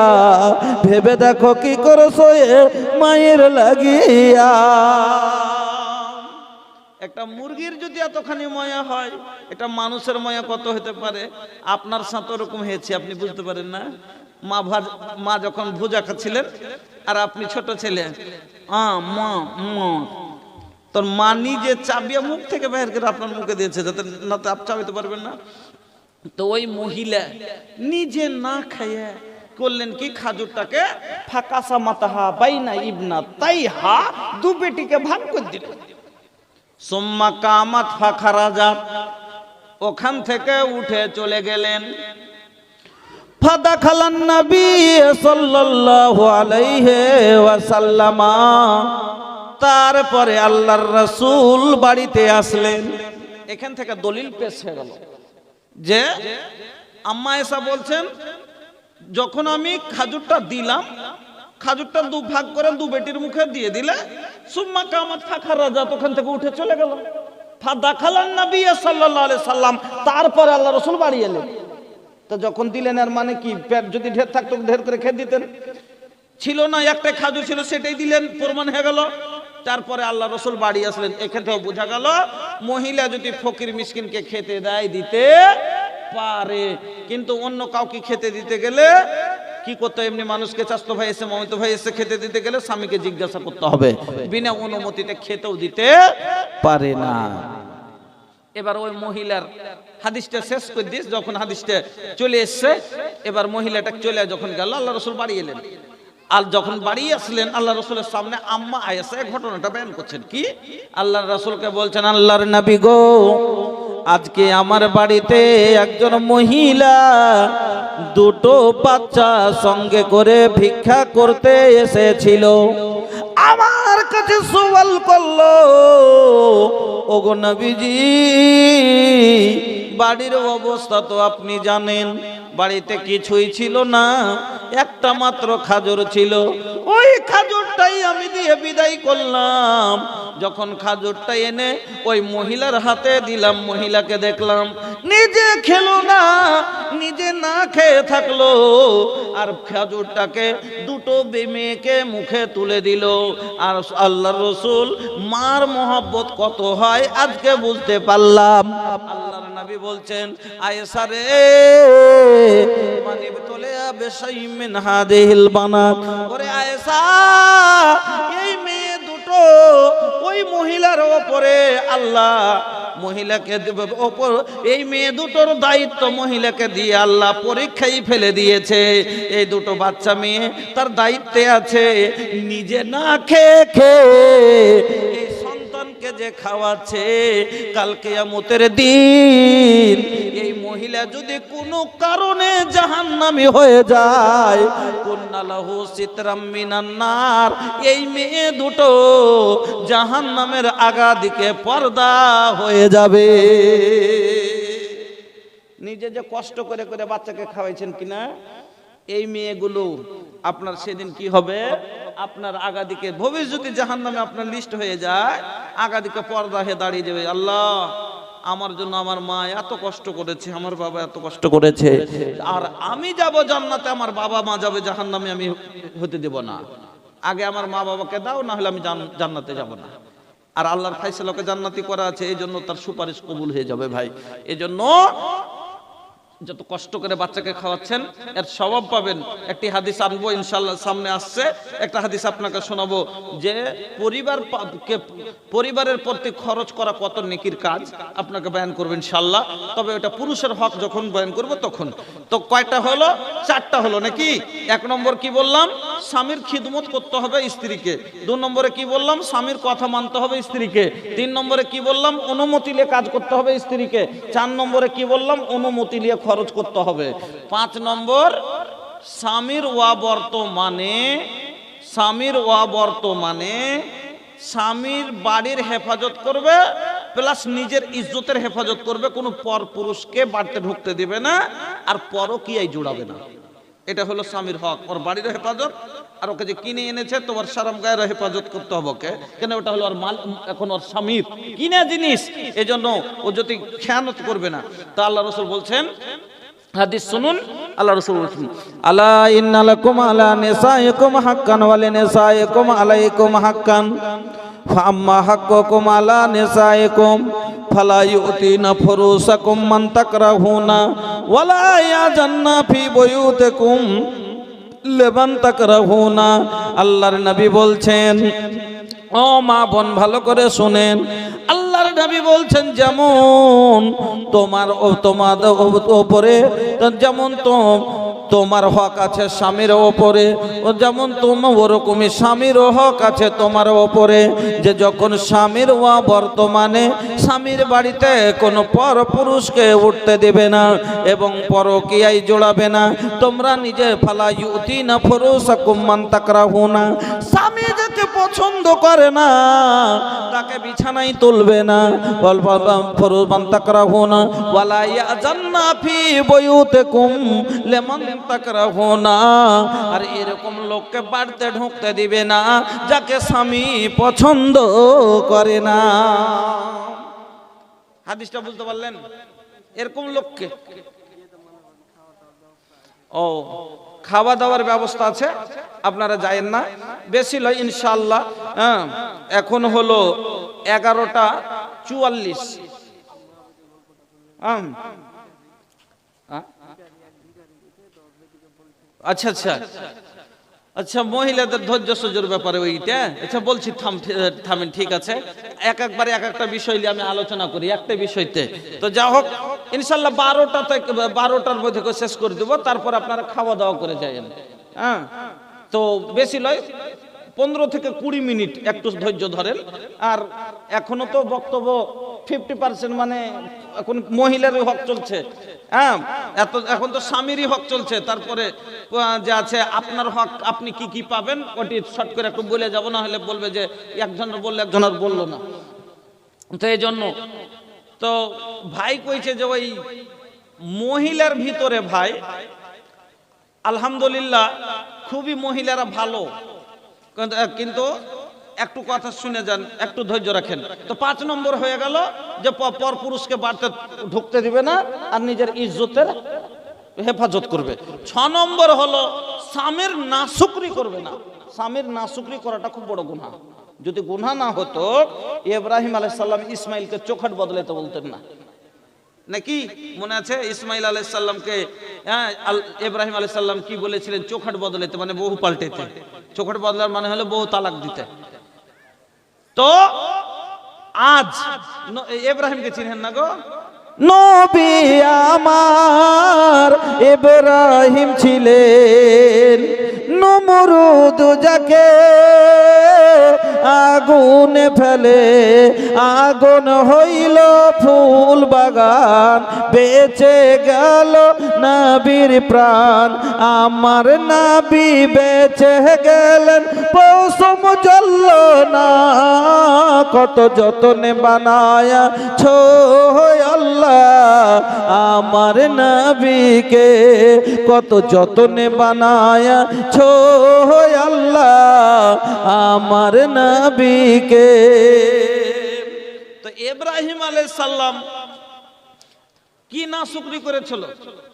ভেবে দেখো কি করছো এ মায়ের লাগিয়া। একটা মুরগির যদি এতখানি ময়া হয়, এটা মানুষের ময়া কত হতে পারে। আপনার সাথে ওরকম হয়েছে, আপনি বুঝতে পারেন না। মা যখন ভুজা খাচ্ছিলেন আর আপনি ছোট ছেলে, মা মা, তোর মা নিজে চাবিয়ে মুখ থেকে বের করে আপনার মুখে দিয়েছে, যাতে না তো আপ চাবিতে পারবেন না। তো ওই মহিলা নিজে না খাইয়ে করলেন কি, খাজুরটাকে ফাঁকাসা মাতাহা বাইনা ইবনা তাই হা, দু বেটিকে ভাগ করে দিল। সুম্মা কামাত ফাখারাজাত, ওখান থেকে উঠে চলে গেলেন। ফাদাখালান নবী সাল্লাল্লাহু আলাইহি ওয়াসাল্লাম, তারপরে আল্লাহর রাসূল বাড়িতে আসলেন। এখান থেকে দলিল পেশ হয়ে গেল যে আম্মা এসা বলছেন, যখন আমি খাজুরটা দিলাম, খাজুরটা দু ভাগ করে দু বেটির মুখে দিয়ে দিলে, সুম্মা কামাত ফাখারাজাত, ওখান থেকে উঠে চলে গেল। ফাদাখালান নবী সাল্লাল্লাহু আলাইহি সাল্লাম, তারপরে আল্লাহ রাসূল বাড়ি এলেন। তো যখন দিলেন এর মানে কি, পেট যদি ঢের থাকতো ঢের করে খেয়ে দিতেন, ছিল না একটা খাজুর ছিল সেটাই দিলেন, প্রমাণ হয়ে গেল। তারপরে আল্লাহ রাসূল বাড়ি আসলেন। এখান থেকে বোঝা গেল মহিলা যদি ফকির মিসকিনকে খেতে দেয় দিতে পারে, কিন্তু অন্য কাউকে খেতে দিতে গেলে কি করতে, এমনি মানুষকে চাচতো ভাই এসে মামিতো ভাই এসে খেতে দিতে গেলে স্বামীকে জিজ্ঞাসা করতে হবে, বিনা অনুমতিতে খেতেও দিতে পারে না। এবার ওই মহিলার হাদিসটা শেষ করে দিস, যখন হাদিসটা চলে এসছে, এবার মহিলাটা চলে যখন গেল, আল্লাহ রাসূল বাড়ি এলেন। আর যখন বাড়ি আসলেন, আল্লাহ রাসূলের সামনে আম্মা আয়েশা ঘটনাটা বয়ান করছেন। কি, আল্লাহর রাসূলকে বলছেন, আল্লাহর নবী গো, আজকে আমার বাড়িতে একজন মহিলা দুটো বাচ্চা সঙ্গে করে ভিক্ষা করতে এসেছিল। আমার কাছে সওয়াল করলো, ওগো নবীজি, বাড়ির অবস্থা তো আপনি জানেন, বাড়িতে কিছুই ছিল না, একটা মাত্র খাজুর ছিল। ওই খাজুরটাই আমি দিয়ে বিদায় করলাম। যখন খাজুরটা এনে ওই মহিলার হাতে দিলাম, মহিলাকে দেখলাম নিজে খেলো না, নিজে না খেয়ে থাকলো, আর খাজুরটাকে দুটো মেয়েকে মুখে তুলে দিল। আর আল্লাহর রাসূল মার মহব্বত কত হয় আজকে বুঝতে পারলাম। আল্লাহর নবী বলছেন, আয়েশা রে মানি তোলে বেশাই মিন হাদিহিল বানাত, ওরে আয়েশা এই মেয়ে দুটো ওই মহিলার উপরে আল্লাহ মহিলাকে ওপর এই মেয়ে দুটোর দায়িত্ব মহিলাকে দিয়ে আল্লাহ পরীক্ষায় ফেলে দিয়েছে। এই দুটো বাচ্চা মেয়ে তার দায়িত্বে আছে, নিজে না খেয়ে এই সন্তানকে যে খাওয়াচ্ছে, কাল কিয়ামতের দিন এই মহিলা যদি কোনো কারণে জাহান্নামী হয়ে যায়, কুন্নালাহু সিতরাম মিনান নার, এই মেয়ে দুটো জাহান্নামের আগা দিকে পর্দা হয়ে যাবে। নিজে যে কষ্ট করে করে বাচ্চাকে খাওয়াইছেন কিনা, এই মেয়েগুলো আপনার সেদিন কি হবে, আপনার আগা দিকে ভবিষ্যতে জাহান্নামে আপনার লিস্ট হয়ে যায়, আগা দিকে পর্দা হয়ে দাঁড়িয়ে যাবে। আল্লাহ আমার জন্য আমার মা এত কষ্ট করেছে, আমার বাবা এত কষ্ট করেছে, আর আমি যাব জান্নাতে, আমার বাবা মা যাবে জাহান্নামে, আমি হতে দেব না। আগে আমার মা বাবাকে দাও, না হলে আমি জান্নাতে যাব না। আর আল্লাহর ফায়সালাকে জান্নাতি করা আছে, এই জন্য তার সুপারিশ কবুল হয়ে যাবে ভাই। এই জন্য যত কষ্ট করে বাচ্চাকে খাওয়াচ্ছেন এর স্বভাব পাবেন। একটি হাদিস আনবো ইনশাআল্লাহ, সামনে আসছে একটা হাদিস আপনাকে শোনাবো, যে পরিবারের প্রতি খরচ করা কত নেকির কাজ আপনাকে বয়ান করবো ইনশাআল্লাহ। তবে এটা পুরুষের হক যখন বয়ান করবো তখন। তো কয়টা হলো? চারটা হলো নাকি? এক নম্বর কি বললাম? স্বামীর খিদমত করতে হবে স্ত্রীকে। দু নম্বরে কি বললাম? স্বামীর কথা মানতে হবে স্ত্রীকে। তিন নম্বরে কি বললাম? অনুমতি নিয়ে কাজ করতে হবে স্ত্রীকে। চার নম্বরে কি বললাম? অনুমতি নিয়ে খরচ করতে হবে। পাঁচ নম্বর, স্বামীর স্বামীর বাড়ির হেফাজত করবে, প্লাস নিজের ইজ্জতের হেফাজত করবে। কোনো পর পুরুষকে বাড়িতে ঢুকতে দিবে না, আর পরকীয়ায় জুড়াবে না। এটা হলো স্বামীর হক, ওর বাড়ির হেফাজত, আর ওকে যে কিনে এনেছে তোমার সারাম গায়ের হেফাজত করতে হবে ওকে, কেন ওটা হলো ওর মাল, এখন ওর স্বামীর কিনা জিনিস, এজন্য ও যদি খেয়ানত করবে না। তা আল্লাহ রাসূল বলছেন, হাদিস শুনুন, আল্লাহ রাসূল বলছেন, আলা ইন্না লাকুম আলা নিসাইকুম হাক্কান ওয়া লিনিসাইকুম আলাইকুম হাক্কান ফাম্মা হাক্কুকুম আলা নিসাইকুম ফালা ইউতিনা ফুরুসাকুম মান তাকরাহুনা ওয়ালা ইয়াজান্না ফি বুয়ুতিকুম লিমান তাকরাহুনা। আল্লাহর নবী বলছেন, ও মা বোন ভালো করে শুনেন, আল্লাহর নবী বলছেন, যেমন তোমার ওপরে যেমন তোমার হক আছে স্বামীর ওপরে, ও যেমন তোমার ওরকমই স্বামীর হক আছে তোমার ওপরে। যে যখন স্বামীর বর্তমানে স্বামীর বাড়িতে কোনো পর পুরুষকে উঠতে দেবে না এবং পরকীয়ায় জোড়াবে না, তোমরা নিজে ফালা ইউতিনা ফুরুসাকুম মান তাকরাহুনা, স্বামী যাকে পছন্দ করে না তাকে বিছানায় তুলবে না। ফুরুস মান তাকরাহুনা ওয়ালা ইয়াজান্না ফি বুয়ুতিকুম লিমান তাকরাহুনা, আর এরকম লোককে বাড়িতে ঢুকতে দিবে না যাকে স্বামী পছন্দ করে না। হাদিসটা বুঝতে পারলেন? এরকম লোককে খাওয়া দাওয়ার ব্যবস্থা আছে, আপনারা যায়েন না, বেশি লয় ইনশাআল্লাহ। এখন হলো 11:44। আচ্ছা আচ্ছা আচ্ছা, মহিলাদের ধৈর্য সহ্যের ব্যাপারে ওইটা, আচ্ছা বলছি, থামেন, ঠিক আছে। একবারে এক একটা বিষয় নিয়ে আমি আলোচনা করি একটা বিষয়তে। তো যা হোক ইনশাল্লাহ 12টার মধ্যে শেষ করে দেবো, তারপর আপনারা খাওয়া দাওয়া করে যাবেন। হ্যাঁ, তো বেশি নয়, 15 থেকে 20 মিনিট একটু ধৈর্য ধরেন। আর এখনো তো বক্তব্য 50%, মানে এখন মহিলারই হক চলছে। হ্যাঁ, এখন তো স্বামীরই হক চলছে। তারপরে যে আছে আপনার হক, আপনি কি কি পাবেন ওটি শর্ট করে একটু বলে যাব, না হলে বলবে যে একজনের বললে একজনের বললো না। তো এই জন্য তো ভাই কইছে যে ওই মহিলার ভিতরে ভাই আলহামদুলিল্লাহ খুবই মহিলারা ভালো, কিন্তু একটু কথা শুনে যান, একটু ধৈর্য রাখেন। তো 5 নম্বর হয়ে গেল যে পর পুরুষকে বাড়তে ঢুকতে দিবে না আর নিজের ইজ্জতের হেফাজত করবে। 6 নম্বর হলো স্বামীর নাশুকরি করবে না। স্বামীর নাশুকরি করাটা খুব বড় গুনাহ। যদি গুনাহ না হতো ইব্রাহিম আলাইহিস সালাম ইসমাইলকে চোখট বদলাতে বলতেন না, নাকি মনে আছে? ইসমাইল আলাইহিস সালামকে ইব্রাহিম আলাইহিস সালাম কি বলেছিলেন? চোখট বদলাতে মানে বহু পাল্টাইতে। চোখট বদলার মানে হলো বহু তালাক দিতে। তো আজ ইব্রাহিমকে চিনেন না গো? নবী আমার ইব্রাহিম ছিলেন, নমরুদ যাকে আগুনে ফেলে আগুন হইল ফুল বাগান, বেঁচে গেল নবীর প্রাণ। আমার নবী বেঁচে গেলেন, পশম জ্বলল না, কত যতনে বানায়া ছোয় আল্লাহ আমার নবীকে, কত যতনে বানায়া ছোয় আল্লাহ আমার নবীকে। তো ইব্রাহিম আলাইহিস সালাম কি নাশুকরি করেছিল?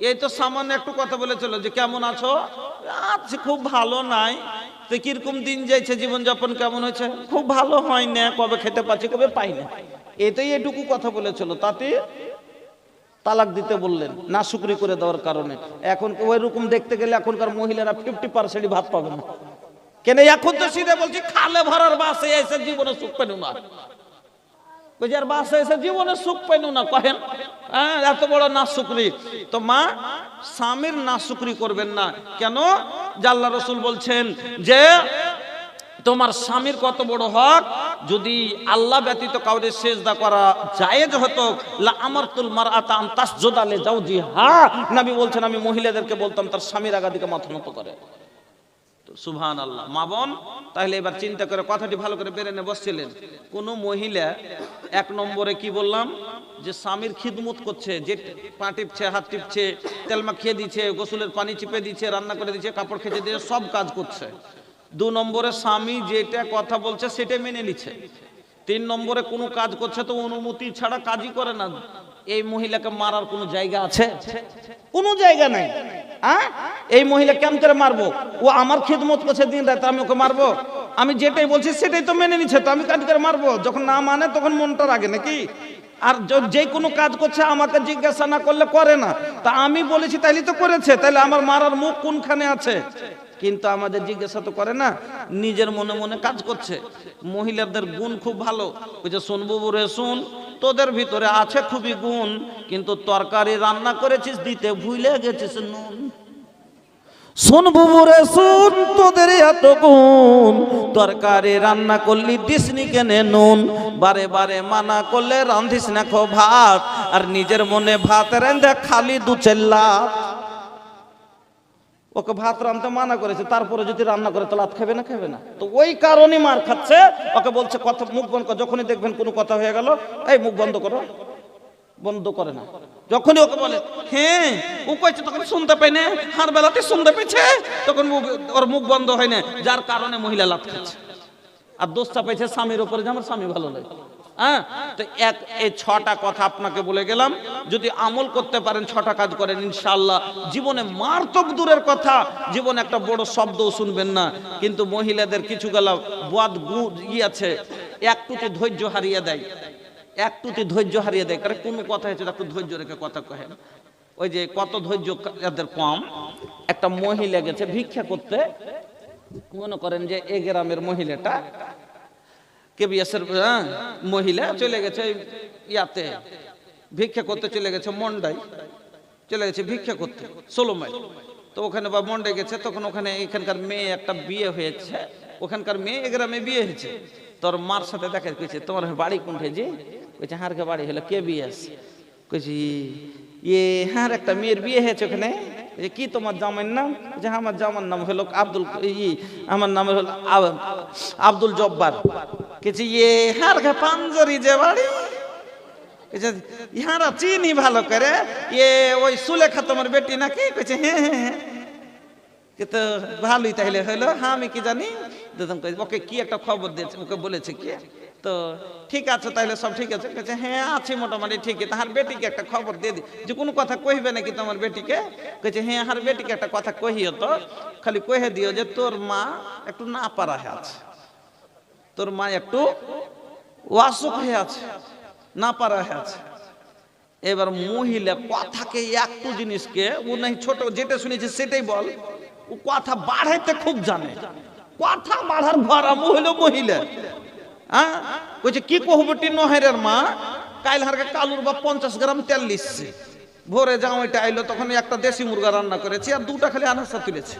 এই তো সামান্য একটু কথা বলেছিল যে কেমন আছো, আচ্ছা খুব ভালো নাই। তো কিরকম দিন যাইছে, জীবনযাপন কেমন হয়েছে? খুব ভালো হয় না, কবে খেতে পাচ্ছি কবে পাই না, এটাই এটুকু কথা বলেছিল। তাতে তালাক দিতে বললেন নাশুকরি করে দেওয়ার কারণে। এখন ওই রকম দেখতে গেলে এখনকার মহিলারা 50% ভাত পাবে না। কেন? এখন তো সিধে বলছি খালে ভরার বাসে এসে জীবনে সুখ পেল না, আর বাসে এসে জীবনে সুখ পেল না কহেন, এত বড় নাশুকরি। তো মা স্বামীর নাশুকরি করবেন না। কেন? যে আল্লাহ রাসূল বলছেন যে তোমার স্বামীর কত বড় হক, যদি আল্লাহ ব্যতীত কাউরে সেজদা করা জায়েজ হতো লা আমারতুল মারআতা আন তাসজুদা লিজাওজিহা, নবী বলছেন আমি মহিলাদেরকে বলতাম তার স্বামীর আগাদিকে মাথা নত করে। তো সুবহানাল্লাহ। মা বোন তাহলে এবার চিন্তা করে কথাটি ভালো করে বেরেনে বসছিলেন। কোন মহিলা 1 নম্বরে কি বললাম যে স্বামীর খিদমত করছে, যে পা টিপছে, হাত টিপছে, তেল মাখিয়ে দিচ্ছে, গোসলের পানি চিপে দিচ্ছে, রান্না করে দিচ্ছে, কাপড় খেতে দিচ্ছে, সব কাজ করছে। 2 নম্বরে স্বামী যেটা কথা বলছে সেটা মেনে নিচ্ছে। 3 নম্বরে কোনো কাজ করছে তো অনুমতি ছাড়া কাজই করে না। এই মহিলাকে মারার কোনো জায়গা আছে? কোনো জায়গা নাই। এই মহিলা কেমন করে মারবো? ও আমার খিদমত করছে দিন রাত, আমি ওকে মারবো? আমি যেটাই বলছি সেটাই তো মেনে নিচ্ছে, তো আমি কাজ করে মারবো? যখন না মানে তখন মনটা রাগে নাকি? আর যে কোনো কাজ করছে আমাকে জিজ্ঞাসা না করলে করে না। তা আমি বলেছি তাইলে তো করেছে, তাইলে আমার মারার মুখ কোনখানে আছে? কিন্তু আমাদের জিজ্ঞাসা তো করে না, নিজের মনে মনে কাজ করছে। মহিলাদের গুণ খুব ভালো। ওই যে শুনবো রে শুন, তোদের ভিতরে আছে খুবই গুণ, কিন্তু তরকারি রান্না করেছিস দিতে ভুলে গেছিস নুন। শোন বুবুরে শুন, তোদের এত গুণ, তরকারি রান্না করলি দিসনি কেনে নুন, বারে বারে মানা করলে রান্ধিস না খো ভাত, আর নিজের মনে ভাত রান্ধে খালি 2-4 লাত। ওকে ভাত রাঁধতে মানা করেছে, তারপরে যদি রান্না করে তো লাত খাবে না? খাবে না। তো ওই কারণে মার খাচ্ছে। ওকে বলছে কথা মুখ বন্ধ কর। যখনই দেখবেন কোনো কথা হয়ে গেল, এই মুখ বন্ধ করো, বন্ধ করে না। যখনই ওকে বলে হ্যাঁ ও কইছে, তখন শুনতে পাই না, হার বেলাতে শুনতে পেয়েছে, তখন ওর মুখ বন্ধ হয় না, যার কারণে মহিলা লাত খাচ্ছে। আর দোষটা পেয়েছে স্বামীর উপরে যে আমার স্বামী ভালো লাগে। তো এই 6টা কথা আপনাকে বলে গেলাম, যদি আমল করতে পারেন, 6টা কাজ করেন, ইনশাআল্লাহ জীবনে মারাত্মক দূরের কথা, জীবনে একটা বড় শব্দও শুনবেন না। কিন্তু মহিলাদের কিছু গেলা বাদ আছে, একটুতে ধৈর্য হারিয়ে দেয়, একটুতে ধৈর্য হারিয়ে দেয়। কারণ কোনো কথা হচ্ছে একটু ধৈর্য রেখে কথা কহেন। ওই যে কত ধৈর্য এদের কম। একটা মহিলা গেছে ভিক্ষা করতে, মনে করেন যে এই গ্রামের মহিলাটা কেবিএসের মহিলা চলে গেছে ইয়াতে ভিক্ষা করতে, চলে গেছে মন্ডাই, চলে গেছে ভিক্ষা করতে 16 মাইল। তো ওখানে বা মন্ডাই গেছে, তখন ওখানে এখানকার মেয়ে একটা বিয়ে হয়েছে, ওখানকার মেয়ে এ গ্রামে বিয়ে হয়েছে। তোর মার সাথে দেখা কইছে তোমার বাড়ি কোনঠে? যে কইছে হারকে বাড়ি হলো কেবিএস। কইছি ইয়ে হার একটা মেয়ের বিয়ে হয়েছে ওখানে, যে কি তোমার জামাইয়ের নাম? যে আমার জামার নাম হলো আব্দুল, আমার নাম হলো আব্দুল জব্বার। কিছু ইয়ে হার পাঞ্জরি যে বাড়ি, ইহারা চিনি ভালো করে, এ ওই সুলেখা তোমার বেটি নাকি? কইছে হ্যাঁ হ্যাঁ হ্যাঁ। কিন্তু ভালোই তাহলে হলো, হ্যাঁ আমি কি জানি। ওকে কি একটা খবর দিয়েছে, ওকে বলেছে কি, তো ঠিক আছে তাহলে সব ঠিক আছে। কইছে হ্যাঁ আছি মোটামুটি ঠিকই। তাহার বেটিকে একটা খবর দিয়ে দি, যে কোনো কথা কইবে নাকি তোমার বেটিকে? কইছে হ্যাঁ হার বেটিকে একটা কথা কহিও তো, খালি কহে দিও যে তোর মা একটু না পারা হয়ে আছে, তোর মা একটু ওয়াসুক হয়ে আছে, না পারা হয়ে আছে। এবার মহিলা কথাকে একটু জিনিসকে ও নাই ছোট, যেটা শুনেছে সেটাই বল, ও কথা বাড়াইতে খুব জানে, কথা বাড়ার ভরা হইল মহিলা। হ্যাঁ কইছে কি কহবটি নহেরের মা, কাইল হারকে কালুর বা 50 গ্রাম তেল লিখছে, ভোরে জামাইটা আইলো তখন একটা দেশি মুরগা রান্না করেছি আর দুটা খালি আনাসা তুলেছি,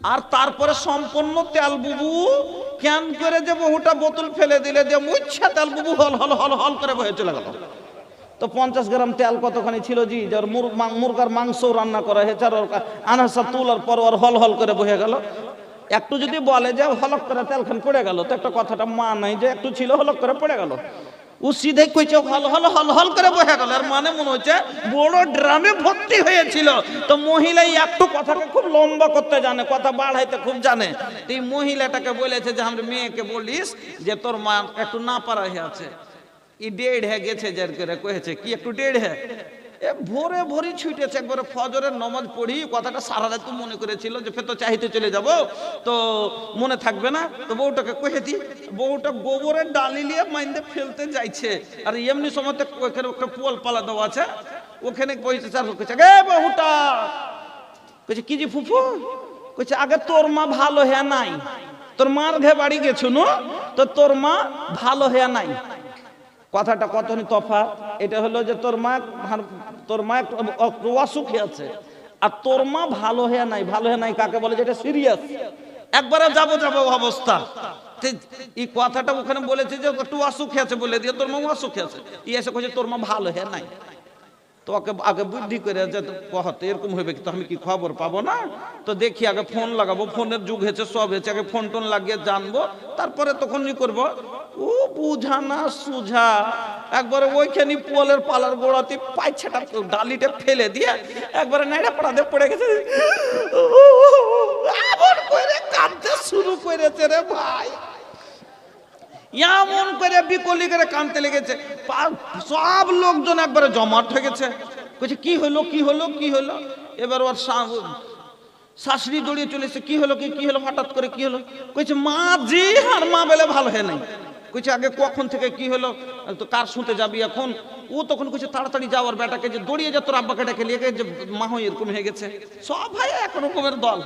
আর তারপরে সম্পূর্ণ তেল বুবু কেন করে যে বহুটা বোতল ফেলে দিলে, যে মুচ্ছা তেল বুবু হল হল হল হল করে বয়ে চলে গেল। তো 50 গ্রাম তেল কতখানি ছিল জি, যার মুরগার মাংস রান্না করা হয়েছে, আর আনাসা তুলার পর আর হল হল করে বয়ে গেল। একটু যদি বলে যে হলক করে তেলখান পড়ে গেল, তো একটা কথাটা মা নাই যে একটু ছিল হলক করে পড়ে গেল, ও সিধে কইছে হল হল হল হল করে বহে গেল। আর মানে মনে হচ্ছে বড় ড্রামে ভর্তি হয়েছিল। তো মহিলাই একটু কথাকে খুব লম্বা করতে জানে, কথা বাড়াইতে খুব জানে। এই মহিলাটাকে বলেছে যে আমার মেয়েকে বলিস যে তোর মা একটু না পারা হয়ে আছে, ই দেড় হ্যাঁ গেছে, যার করে কয়েছে কি একটু দেড় হ্যাঁ। এ ভোরে ভোরে ছুটেছে, একবারে ফজরের নামাজ পড়ি কথাটা সারা রাত মনে করেছিল যে ফের তো চাইতে চলে যাব, তো মনে থাকবে না, তো বউটাকে কহে দি। বউটা গোবরের ডালি নিয়ে মাইন্দে ফেলতে যাইছে, আর এমনি সময় ওখানে একটা পোল পালা দেওয়া আছে, ওখানে বসেছে। আর কইছে গে বউটা, কইছে কি জি ফুফু? কইছে আগে তোর মা ভালো হ্যাঁ নাই, তোর মার ঘে বাড়ি গেছো নো, তো তোর মা ভালো হ্যাঁ নাই। কথাটা কতনি তফাৎ। এটা হলো যে তোর মা একটু অসুখী আছে, আর তোর মা ভালো হয়ে নাই। ভালো হয়ে নাই কাকে বলে? যেটা সিরিয়াস, একবারে যাবো যাবো অবস্থা। এই কথাটা ওখানে বলেছে যে একটু অসুখী আছে বলে দিয়ে তোর মা অসুখী আছে, ই এসে কইছে তোর মা ভালো হয়ে নাই। তো ওকে আগে বুদ্ধি করে যে কহতে এরকম হইবে, তো আমি কি খবর পাবো না? তো দেখি আগে ফোন লাগাবো, ফোনের যুগ হয়েছে, সব হয়েছে, আগে ফোন টোন লাগিয়ে জানবো, তারপরে তখন ই করবো। ও বুঝা না সুঝা, একবারে ওইখানে পোলের পালার গোড়াতে পাইছেটা ডালিটা ফেলে দিয়ে একবারে নাইড়া পড়াতে পড়ে গেছে, এমন করে কাঁদতে শুরু করেছে রে ভাই, এমন করে বিকলি করে কাঁদতে লেগেছে। সব লোকজন একবারে জমাট হয়ে গেছে, কইছে কি হলো কি হলো কি হলো। এবার ওর শাশুড়ি দৌড়িয়ে চলেছে, কি হলো কি হলো হঠাৎ করে কি হলো? কইছে মা জি, আর মা বলে ভালো হয় নাই। কইছে আগে কখন থেকে কি হলো, তো কার শুনতে যাবি এখন? ও তখন কইছে তাড়াতাড়ি যাওয়ার বেটাকে, যে দৌড়িয়ে যা তোর আব্বাকে ডেকে নিয়ে যে মা হয়ে এরকম হয়ে গেছে। সব ভাই এক রকমের দল।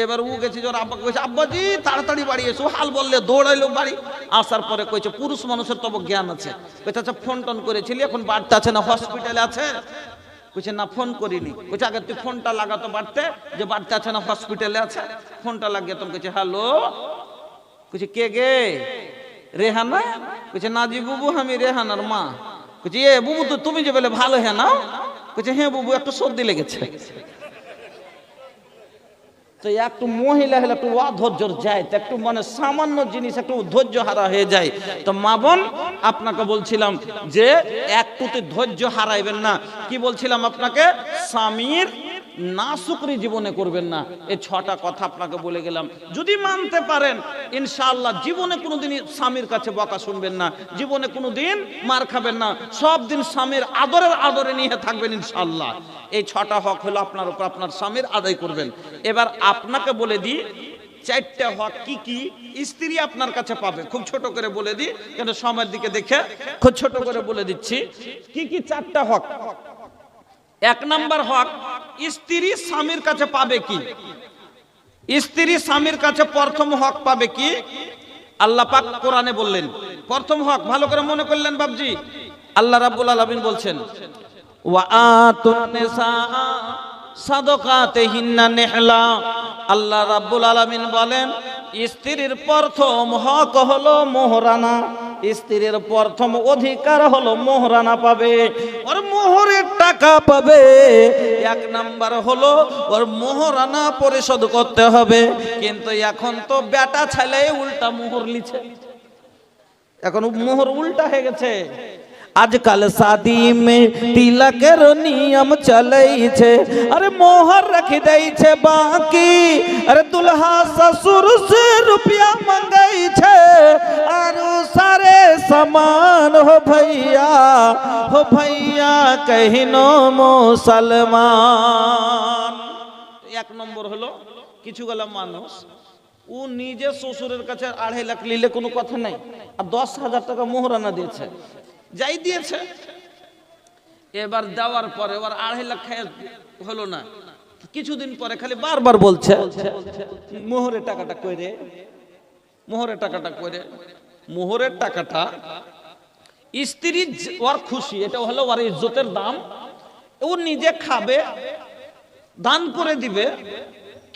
এবার ও গেছে যে ওর আব্বাকে কইছে আব্বাজি তাড়াতাড়ি বাড়ি এসো, হাল বললে দৌড়াইলো বাড়ি। আসার পরে কইছে পুরুষ মানুষের তবে জ্ঞান আছে। কইছে আচ্ছা ফোন টোন করেছিলি, এখন বাড়তে আছে না হসপিটালে আছে? কইছে না ফোন করিনি। কইছে আগে তুই ফোনটা লাগাতো বাড়তে, যে বাড়তে আছে না হসপিটালে আছে। ফোনটা লাগিয়ে তখন কইছে হ্যালো। কইছে কে গে? রেহানা? কইছে না জি বুবু, আমি রেহানার মা। কইছে এ বুবু তো তুমি যে বলে ভালো হ্যাঁ না? কইছে হ্যাঁ বুবু একটু সর্দি লেগেছে। তো একটু মহিলা হলে একটু অধৈর্যর যায়, তো একটু মানে সামান্য জিনিস একটু ধৈর্য হারা হয়ে যায়। তো মা বোন আপনাকে বলছিলাম যে একটুতে ধৈর্য হারাইবেন না। কি বলছিলাম আপনাকে? স্বামীর না শুকরি জীবনে করবেন না। এই 6টা কথা আপনাকে বলে গেলাম, যদি মানতে পারেন ইনশাআল্লাহ জীবনে কোনোদিনই স্বামীর কাছে বকা শুনবেন না, জীবনে কোনোদিন মার খাবেন না, সব দিন স্বামীর আদরে নিয়ে থাকবেন ইনশাআল্লাহ। এই 6টা হক হলো আপনার উপর, আপনার স্বামীর আদায় করবেন। এবার আপনাকে বলে দিই 4টা হক কি কি স্ত্রী আপনার কাছে পাবে, খুব ছোট করে বলে দিই, কেন সময়ের দিকে দেখে খুব ছোট করে বলে দিচ্ছি কি কি 4টা হক। 1 নাম্বার হক, স্ত্রী স্বামীর কাছে পাবে কি? স্ত্রী স্বামীর কাছে প্রথম হক পাবে কি? আল্লাহ পাক কোরআনে বললেন। প্রথম হক ভালো করে মনে করলেন বাবজি, আল্লাহ রাব্বুল আলামিন বলছেন ওয়া আতুন নিসা সাদাকাতিহিন্না নিহলা। আল্লাহ রাব্বুল আলামিন বলেন স্ত্রীর প্রথম হক হলো মোহরানা। স্ত্রীর প্রথম অধিকার হলো মোহরানা পাবে, ওর মোহরের টাকা পাবে। 1 নাম্বার হলো ওর মোহরানা পরিশোধ করতে হবে। কিন্তু এখন তো বেটা ছেলে উল্টা মোহর লিছে, এখন মোহর উল্টা হয়ে গেছে। आजकल शादी में तिलक रो नियम चलै छे, अरे मोहर रख दै छे बाकी, अरे दुल्हा ससुर से रुपया मंगै छे, आरो सारे समान हो भैया कहिनो मुसलमान। एक नम्बर हलो কিছু গেলা মানুষ ও নিজে শ্বশুরের কাছে 2.5 লাখ নিলে কোনো কথা নাই, আর 10,000 টাকা মোহরানা দিয়েছে, যাই দিয়েছে। এবার দেওয়ার পরে ওর 2.5 লাখ হলো না, কিছুদিন পরে খালি বারবার বলছে মোহরের টাকাটা কইরে, মোহরের টাকাটা কইরে। মোহরের টাকাটা স্ত্রী ওর খুশি, এটা হলো ওর ইজ্জতের দাম, ও নিজে খাবে, দান করে দিবে।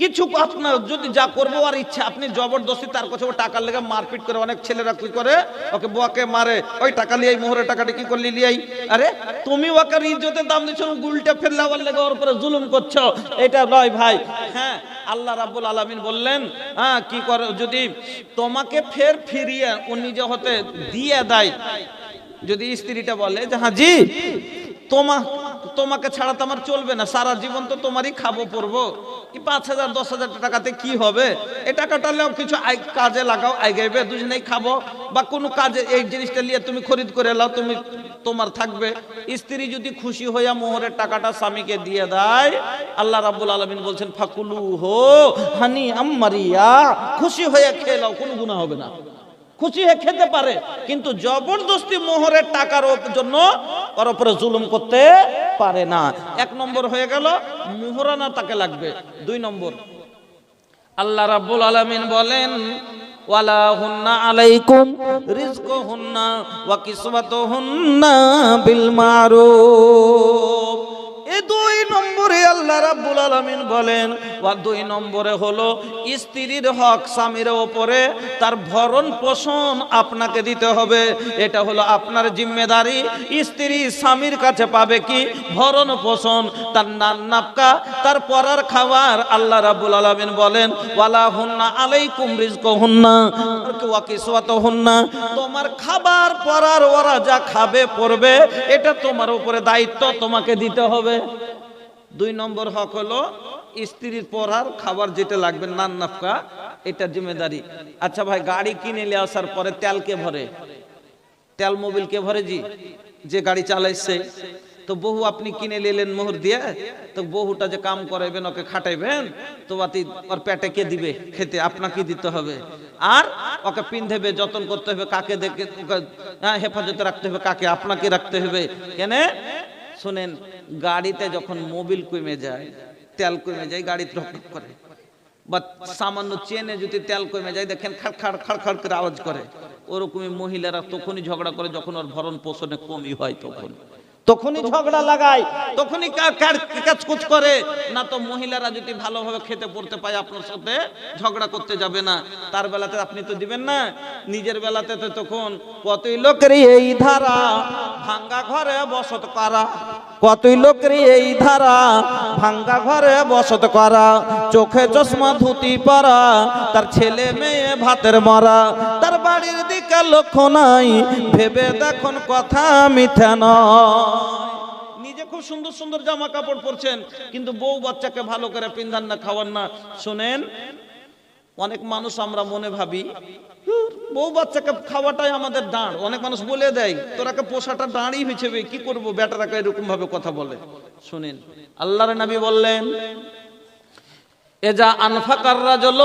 কিছু আপনার যদি যা করবো আর ইচ্ছা, আপনি জবরদস্তি তার কাছে ও টাকার লেগে মারপিট করে, অনেক ছেলেরা কি করে ওকে বুয়াকে মারে, ওই টাকা লিয়াই মোহরের টাকাটা কি করলি লিয়াই। আরে তুমি ওকে ইজ্জতের দাম দিচ্ছ, উল্টে ফেললাবার লেগে ওর উপরে জুলুম করছো, এটা নয় ভাই। হ্যাঁ, আল্লাহ রাব্বুল আলামিন বললেন হ্যাঁ কি করে, যদি তোমাকে ফের ফিরিয়ে ও নিজে হতে দিয়ে দেয়, যদি স্ত্রীটা বলে যে হ্যাঁ জি তোমাকে ছাড়া তো আমার চলবে না, সারা জীবন তো তোমারই খাবো পড়বো, 5,000 10,000 টাকাতে কি হবে, এই টাকাটা কিছু কাজে লাগাও, আগাইবে, দুজনেই খাবো, বা কোনো কাজে এই জিনিসটা নিয়ে তুমি খরিদ করে লাও, তুমি তোমার থাকবে। স্ত্রী যদি খুশি হইয়া মোহরের টাকাটা স্বামীকে দিয়ে দেয়, আল্লাহ রাব্বুল আলামিন বলছেন ফাকুলু হো হানি আম্মারিয়া, খুশি হয়ে খেয়ে নাও, কোনো গুনাহ হবে না, খুশি হয়ে খেতে পারে, কিন্তু জবরদস্তি মোহরের টাকার জন্য ওর উপরে জুলুম করতে পারে না। 1 নম্বর হয়ে গেল মোহরানা তাকে লাগবে। 2 নম্বর আল্লাহ রাব্বুল আলামিন বলেন ওয়ালা হুন্না আলাইকুম রিজকুহুন্না ওয়া কিসওয়াতুহুন্না বিল মারুফ। এই 2 নম্বরে আল্লাহ রাব্বুল আলামিন বলেন, ওয়া 2 নম্বরে হলো স্ত্রীর হক স্বামীর উপরে, তার ভরণ পোষণ আপনাকে দিতে হবে, এটা হলো আপনার জিম্মেদারি। স্ত্রী স্বামীর কাছে পাবে কি ভরণ পোষণ, তার নাফকা, তার পরার খাবার। আল্লাহ রাব্বুল আলামিন বলেন ওয়ালা হুন্না আলাইকুম রিজকুহুন্না ওয়া কিসওয়াতুহুন্না, তোমার খাবার পরার ওরা যা খাবে পড়বে এটা তোমার উপরে দায়িত্ব, তোমাকে দিতে হবে। 2 নম্বর হক হলো স্ত্রীর পরার খাবার যেটা লাগবে, নান নাফকা, এটা জিম্মেদারি। আচ্ছা ভাই, গাড়ি কিনে নিয়ে আসার পরে তেল কে ভরে? তেল মোবিল কে ভরে? জি, যে গাড়ি চালাইছে। তো বহু আপনি কিনে নিলেন মোহর দিয়ে, তো বহুটা যে কাম করাইবেন, ওকে খাটাইবেন, তো ওর পেটে কে দিবে খেতে? আপনাকে দিতে হবে। আর ওকে পিন্ধেবে, যত্ন করতে হবে, কাকে দেখে হেফাজতে রাখতে হবে, কাকে? আপনাকে রাখতে হবে। কেন? শুনেন, গাড়িতে যখন মোবিল কমে যায়, তেল কমে যায়, গাড়ি টকটক করে, বা সামান্য চেনে যদি তেল কমে যায়, দেখেন খাড় খাড় করে আওয়াজ করে। ওরকমই মহিলারা তখনই ঝগড়া করে যখন ওর ভরণ পোষণে কমই হয়, তখনই ঝগড়া লাগায়, তখনই কাজকুচ করে। না তো মহিলারা যদি ভালোভাবে খেতে পড়তে পায়, আপনার সাথে ঝগড়া করতে যাবে না। তার বেলাতে আপনি তো দিবেন না, নিজের বেলাতে তো তখন কতই লোকের এই ধারা ভাঙ্গা ঘরে বসত করা, কতই লোকের এই ধারা ভাঙ্গা ঘরে বসত করা, চোখে চশমা ধুতি পরা, তার ছেলে মেয়ে ভাতের মরা, তার বাড়ির দিকে লক্ষ্য নাই, ভেবে দেখুন কথা মিথ্যা নয়। নিজে খুব সুন্দর সুন্দর জামা কাপড় পরছেন, কিন্তু বউ বাচ্চাকে ভালো করে পিন্ধান না, খাওয়ান না। শুনেন, অনেক মানুষ আমরা মনে ভাবি বউ বাচ্চাকে খাওয়াটাই আমাদের দাঁড়। অনেক মানুষ বলে দেয় তোরাকে পোষাটা দাঁড়ই হয়েছে, কি করবো, বেটারাকে এরকম ভাবে কথা বলে। শুনেন, আল্লাহর নবী বললেন এজা আনফাকার রাজুল,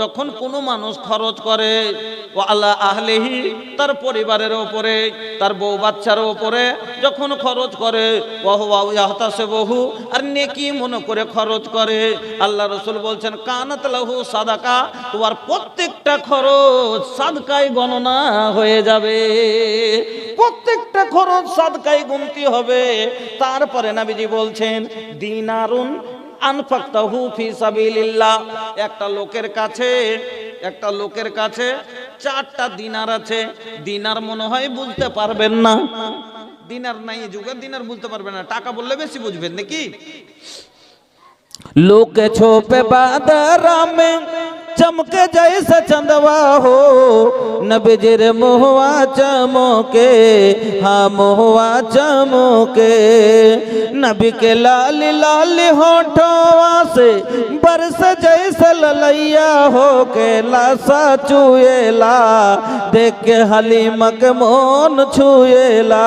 যখন কোনো মানুষ খরচ করে, ও আলা আহলিহি, তার পরিবারের উপরে, তার বউ বাচ্চার উপরে যখন খরচ করে, ওয়া ইয়াহতাসিবহু, আর নেকি মনে করে খরচ করে, আল্লাহ রাসূল বলছেন কানাত লাহু সাদাকা, তোমার প্রত্যেকটা খরচ সাদকায় গণনা হয়ে যাবে, প্রত্যেকটা খরচ সাদকায় গুনতি হবে। তারপরে নবীজি বলছেন দিনারুন আনফাকতাহু ফি সাবিলিল্লাহ, একটা লোকের কাছে 4টা দিনার আছে। দিনার মনে হয় বুঝতে পারবেন না, দিনার নাই যুগে, দিনার বুঝতে পারবেন না, টাকা বললে বেশি বুঝবেন নাকি। লোকে ছোপে বাদরা में चमके जैसे चंदवा हो, নবীজির মহুয়া চমকে, হ্যাঁ মহুয়া চমকে। नबी के लाल लाल होठवा से बरस जैसे ललैया हो के लासा चुएला, देख के हलीमा के मोन छुएला।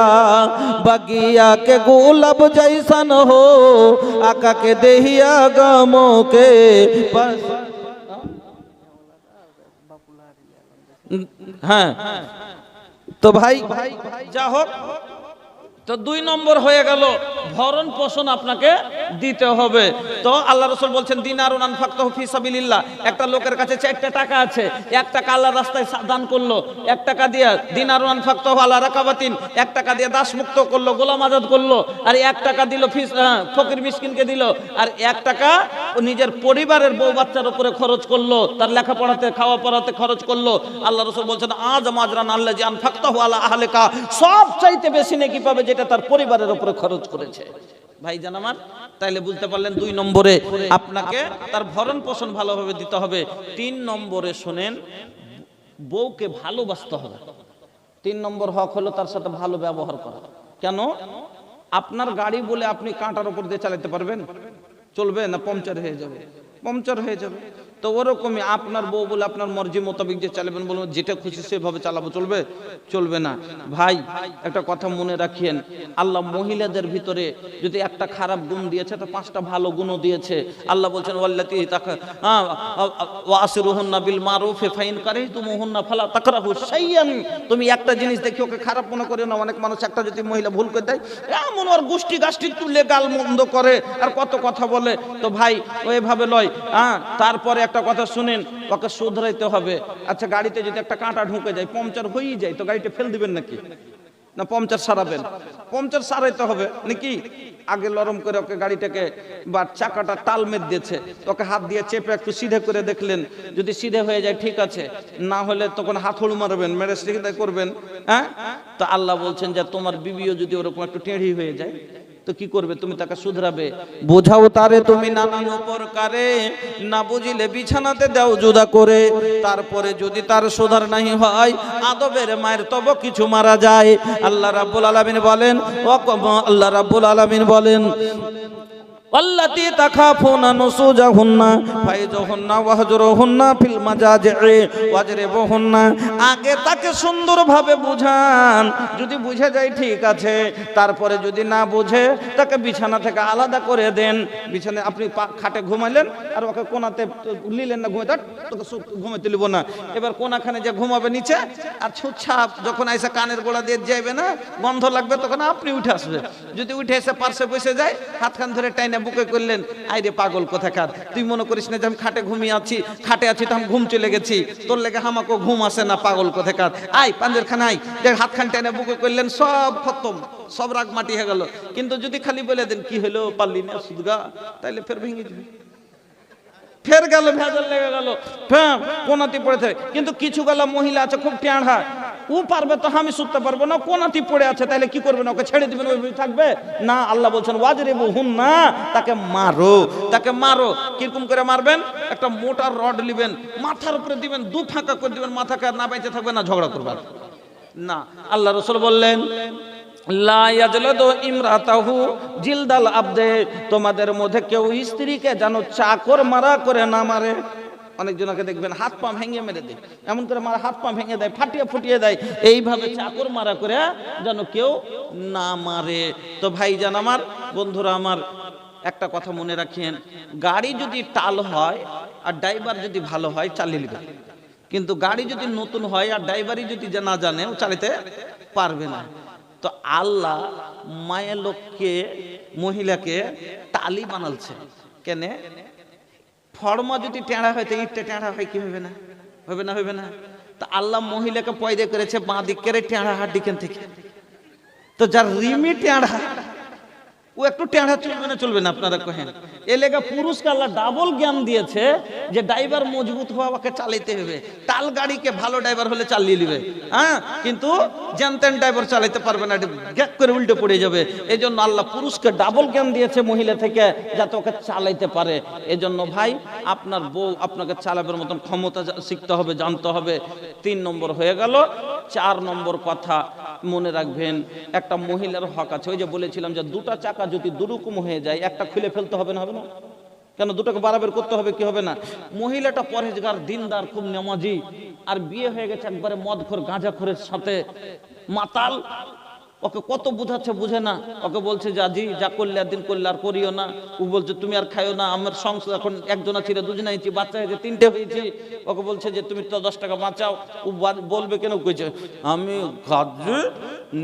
बगिया के गुलाब जैसन हो आका के देहिया गमो के बस। हाँ तो भाई যা হোক, তো 2 নম্বর হয়ে গেল ভরণ পোষণ আপনাকে দিতে হবে। তো আল্লাহ রাসূল বলছেন দিনারুন আনফাকতাহু ফি সাবিলিল্লাহ। একটা লোকের কাছে 4টা টাকা আছে, 1 টাকা আল্লাহর রাস্তায় দান করলো, 1 টাকা দিয়ে দিনারুন আনফাকতাহু আলা রাকাবাতিন, 1 টাকা দিয়ে দাস মুক্ত করলো, গোলাম আজাদ করলো, আর 1 টাকা দিল ফকির মিসকিনকে দিল, আর 1 টাকা নিজের পরিবারের বউ বাচ্চার উপরে খরচ করলো, তার লেখাপড়াতে খাওয়া পড়াতে খরচ করলো। আল্লাহ রাসূল বলছেন আযম আজরান আল্লাযী আনফাকতাহু আলা আহলিকা, সব চাইতে বেশি নেকি পাবে যেটা তার পরিবারের উপরে খরচ করেছে। ভাইজান আমার, তাইলে বুঝতে পারলেন 2 নম্বরে আপনাকে তার ভরণ পোষণ ভালোভাবে দিতে হবে। 3 নম্বরে শোনেন, বউকে ভালোবাসতে হবে। 3 নম্বর হক হলো তার সাথে ভালো ব্যবহার করা। কেন? আপনার গাড়ি বলে আপনি কাঁটার উপর দিয়ে চালাতে পারবেন? চলবে না? পাংচার হয়ে যাবে, পাংচার হয়ে যাবে। তো ওরকমই আপনার বউ বলে আপনার মর্জি মোতাবেক যে চালাবেন, বলুন যেটা খুশি সেভাবে চালাবো, চলবে? চলবে না। ভাই একটা কথা মনে রাখিয়েন, আল্লাহ মহিলাদের ভিতরে যদি একটা খারাপ গুণ দিয়েছে তো 5টা ভালো গুণও দিয়েছে। আল্লাহ বলছেন ওয়াল্লাতি ওয়াসিরুহুন্না বিল মারুফি ফাইন কারিহতুমুহুন্না ফালা তাকরাহু শাইয়ান। তুমি একটা জিনিস দেখি ওকে খারাপ মনে করে না। অনেক মানুষ একটা যদি মহিলা ভুল করে দেয় এমন ওর গোষ্ঠী গাষ্ঠী তুলে গাল মন্দ করে আর কত কথা বলে। তো ভাই ওইভাবে লয়। তারপরে একটা কথা শুনেন, ওকে শুধরাইতে হবে। আচ্ছা গাড়িতে যদি একটা কাঁটা ঢুকে যায়, পাংচার হয়েই যায়, তো গাড়িটা ফেল দিবেন নাকি? না পাংচার সারাবেন? পাংচার সারাইতে হবে নাকি? আগে নরম করে ওকে গাড়িটাকে বা চাকাটা টাল মেরে দিয়েছে, ওকে হাত দিয়ে চেপে একটু সিধে করে দেখলেন, যদি সিধে হয়ে যায় ঠিক আছে, না হলে তখন হাতড় মারবেন, মেরে সিধে করবেন। তো আল্লাহ বলছেন যে তোমার বিবিও যদি ওরকম একটু টেढ़ी হয়ে যায় তো কি করবে? তুমি তাকে শুধরাবে, বোঝাও তারে তুমি নানান প্রকারে, না বুঝিলে বিছানাতে দাও জুদা করে। তারপরে যদি তার সুধার নাই হয় আদবের মায়ের তব কিছু মারা যায়। আল্লাহ রাব্বুল আলামিন বলেন, আল্লাহ রাব্বুল আলামিন বলেন আল্লাতী তাখাফুনা নুসুজাহুন্না ফাইজুহুন্না ওয়াহজুরুহুন্না ফিল মাজাজি'i ওয়াজরিবুহুন্না। আগে তাকে সুন্দরভাবে বুঝান, যদি বুঝে যায় ঠিক আছে, তারপরে যদি না বুঝে তাকে বিছানা থেকে আলাদা করে দেন। বিছানায় আপনি খাটে ঘুমাইলেন আর ওকে কোনাতে নিলেন না, ঘুমাতে তোকে ঘুমাতে লিব না, এবার কোনাখানে যে ঘুমাবে নিচে, আর ছুটছাপ যখন আইসা কানের গোড়া দিয়ে যাইবে না, গন্ধ লাগবে, তখন আপনি উঠে আসবে। যদি উঠে এসে পার্শ্বে বসে যায়, হাত খান ধরে টাইনে বুকে করলেন, আইরে পাগল কোথাকার, তুই মনে করিস না যে আমি খাটে ঘুমিয়ে আছি, খাটে আছি তো আমি ঘুম চলে গেছি, তোর লেগে হামাকে ঘুম আসে না, পাগল কোথাকার, আই পাঞ্জের খানে আই, দেখ হাত খান টাইনে বুকে করলেন, সব খতম, সব রাগ মাটি হয়ে গেল। কিন্তু যদি খালি বলে দেন কি হলো পারলি না সুদগা, তাইলে ফের ভেঙে যাবে, ফের গেল, ভেজাল লেগে গেল, কোনাতি পড়েছে। কিন্তু কিছু গেলা মহিলা আছে খুব টেঁড়া, ও পারবে তো আমি শুতে পারবো না, কোনাতি পড়ে আছে, তাহলে কি করবেন? ওকে ছেড়ে দিবেন, ওই থাকবে না? আল্লাহ বলছেন ওয়াজরিবুহুন্না, তাকে মারো, তাকে মারো। কিরকম করে মারবেন? একটা মোটা রড নেবেন, মাথার উপরে দিবেন, 2 ফাঁকা করে দিবেন, মাথাকে না বাইচে থাকবে না, ঝগড়া করবেন না। আল্লাহ রাসূল বললেন লা ইয়াজলাদু ইমরাতাহু জিলদাল আবদে, তোমাদের মধ্যে কেউ স্ত্রীকে যেন চাকর মারা করে না মারে। অনেকজনকে দেখবেন হাত পা ভেঙে মেরে দেয়, এমন করে মারা হাত পা ভেঙে দেয়, ফাটিয়ে ফুটিয়ে দেয়, এইভাবে চাকর মারা করে যেন কেউ না মারে। তো ভাইজান আমার, বন্ধুরা আমার, একটা কথা মনে রাখেন, গাড়ি যদি টাল হয় আর ড্রাইভার যদি ভালো হয় চালিয়ে নেবেন, কিন্তু গাড়ি যদি নতুন হয় আর ড্রাইভারই যদি না জানে ও চালাতে পারবে না। তো আল্লাহ মায়ের লোককে, মহিলাকে টালি বানালছে কেন? ফর্মা যদি টেঁড়া হয় তো ইটটা টেঁড়া হয় কি হবে না? হবে না? হবে না? তো আল্লাহ মহিলাকে পয়দা করেছে বাঁ দিকের টেঁড়া হাড্ডিখান থেকে। তো যার রিমি টেঁড়া ও একটু টেঁড়া চলবে না আপনারা কহেন। এ লেগা পুরুষকে আল্লাহ ডাবল জ্ঞান দিয়েছে যে ড্রাইভার মজবুত হওয়াকে চালাইতে হবে। টাল গাড়িকে ভালো ড্রাইভার হলে চালিয়ে নিবে, হ্যাঁ, কিন্তু জানতেন ড্রাইভার চালাইতে পারবে না, গ্যাক করে উল্টে পড়ে যাবে। এই জন্য আল্লাহ পুরুষকে ডাবল জ্ঞান দিয়েছে মহিলা থেকে, যাতে ওকে চালাইতে পারে। এই জন্য ভাই আপনার বউ আপনাকে চালাবার মতন ক্ষমতা শিখতে হবে, জানতে হবে। 3 নম্বর হয়ে গেল। 4 নম্বর কথা মনে রাখবেন, একটা মহিলার হক আছে। ওই যে বলেছিলাম যে দুটা চাকা যদি দুরকম হয়ে যায়, একটা খুলে ফেলতে হবে না, হবে না? কেন দুটাকে বারাবার করতে হবে, কি হবে না? মহিলাটা পরহেজগার, দিনদার, খুব নামাজি, আর বিয়ে হয়ে গেছে একবারে মদখোর গাঁজাখোরের সাথে, মাতাল। ওকে কত বুঝাচ্ছে, বুঝে না। ওকে বলছে যে আজি যা করলে একদিন করলে আর করিও না। ও বলছে তুমি আর খাইও না, আমার সংসার এখন একজনা ছিল, দুজনা হয়েছি, বাচ্চা হয়েছে, 3টে হয়েছি। ওকে বলছে যে তুমি তো 10 টাকা বাঁচাও। ও বলবে কেন, কইছে আমি খাচ্ছি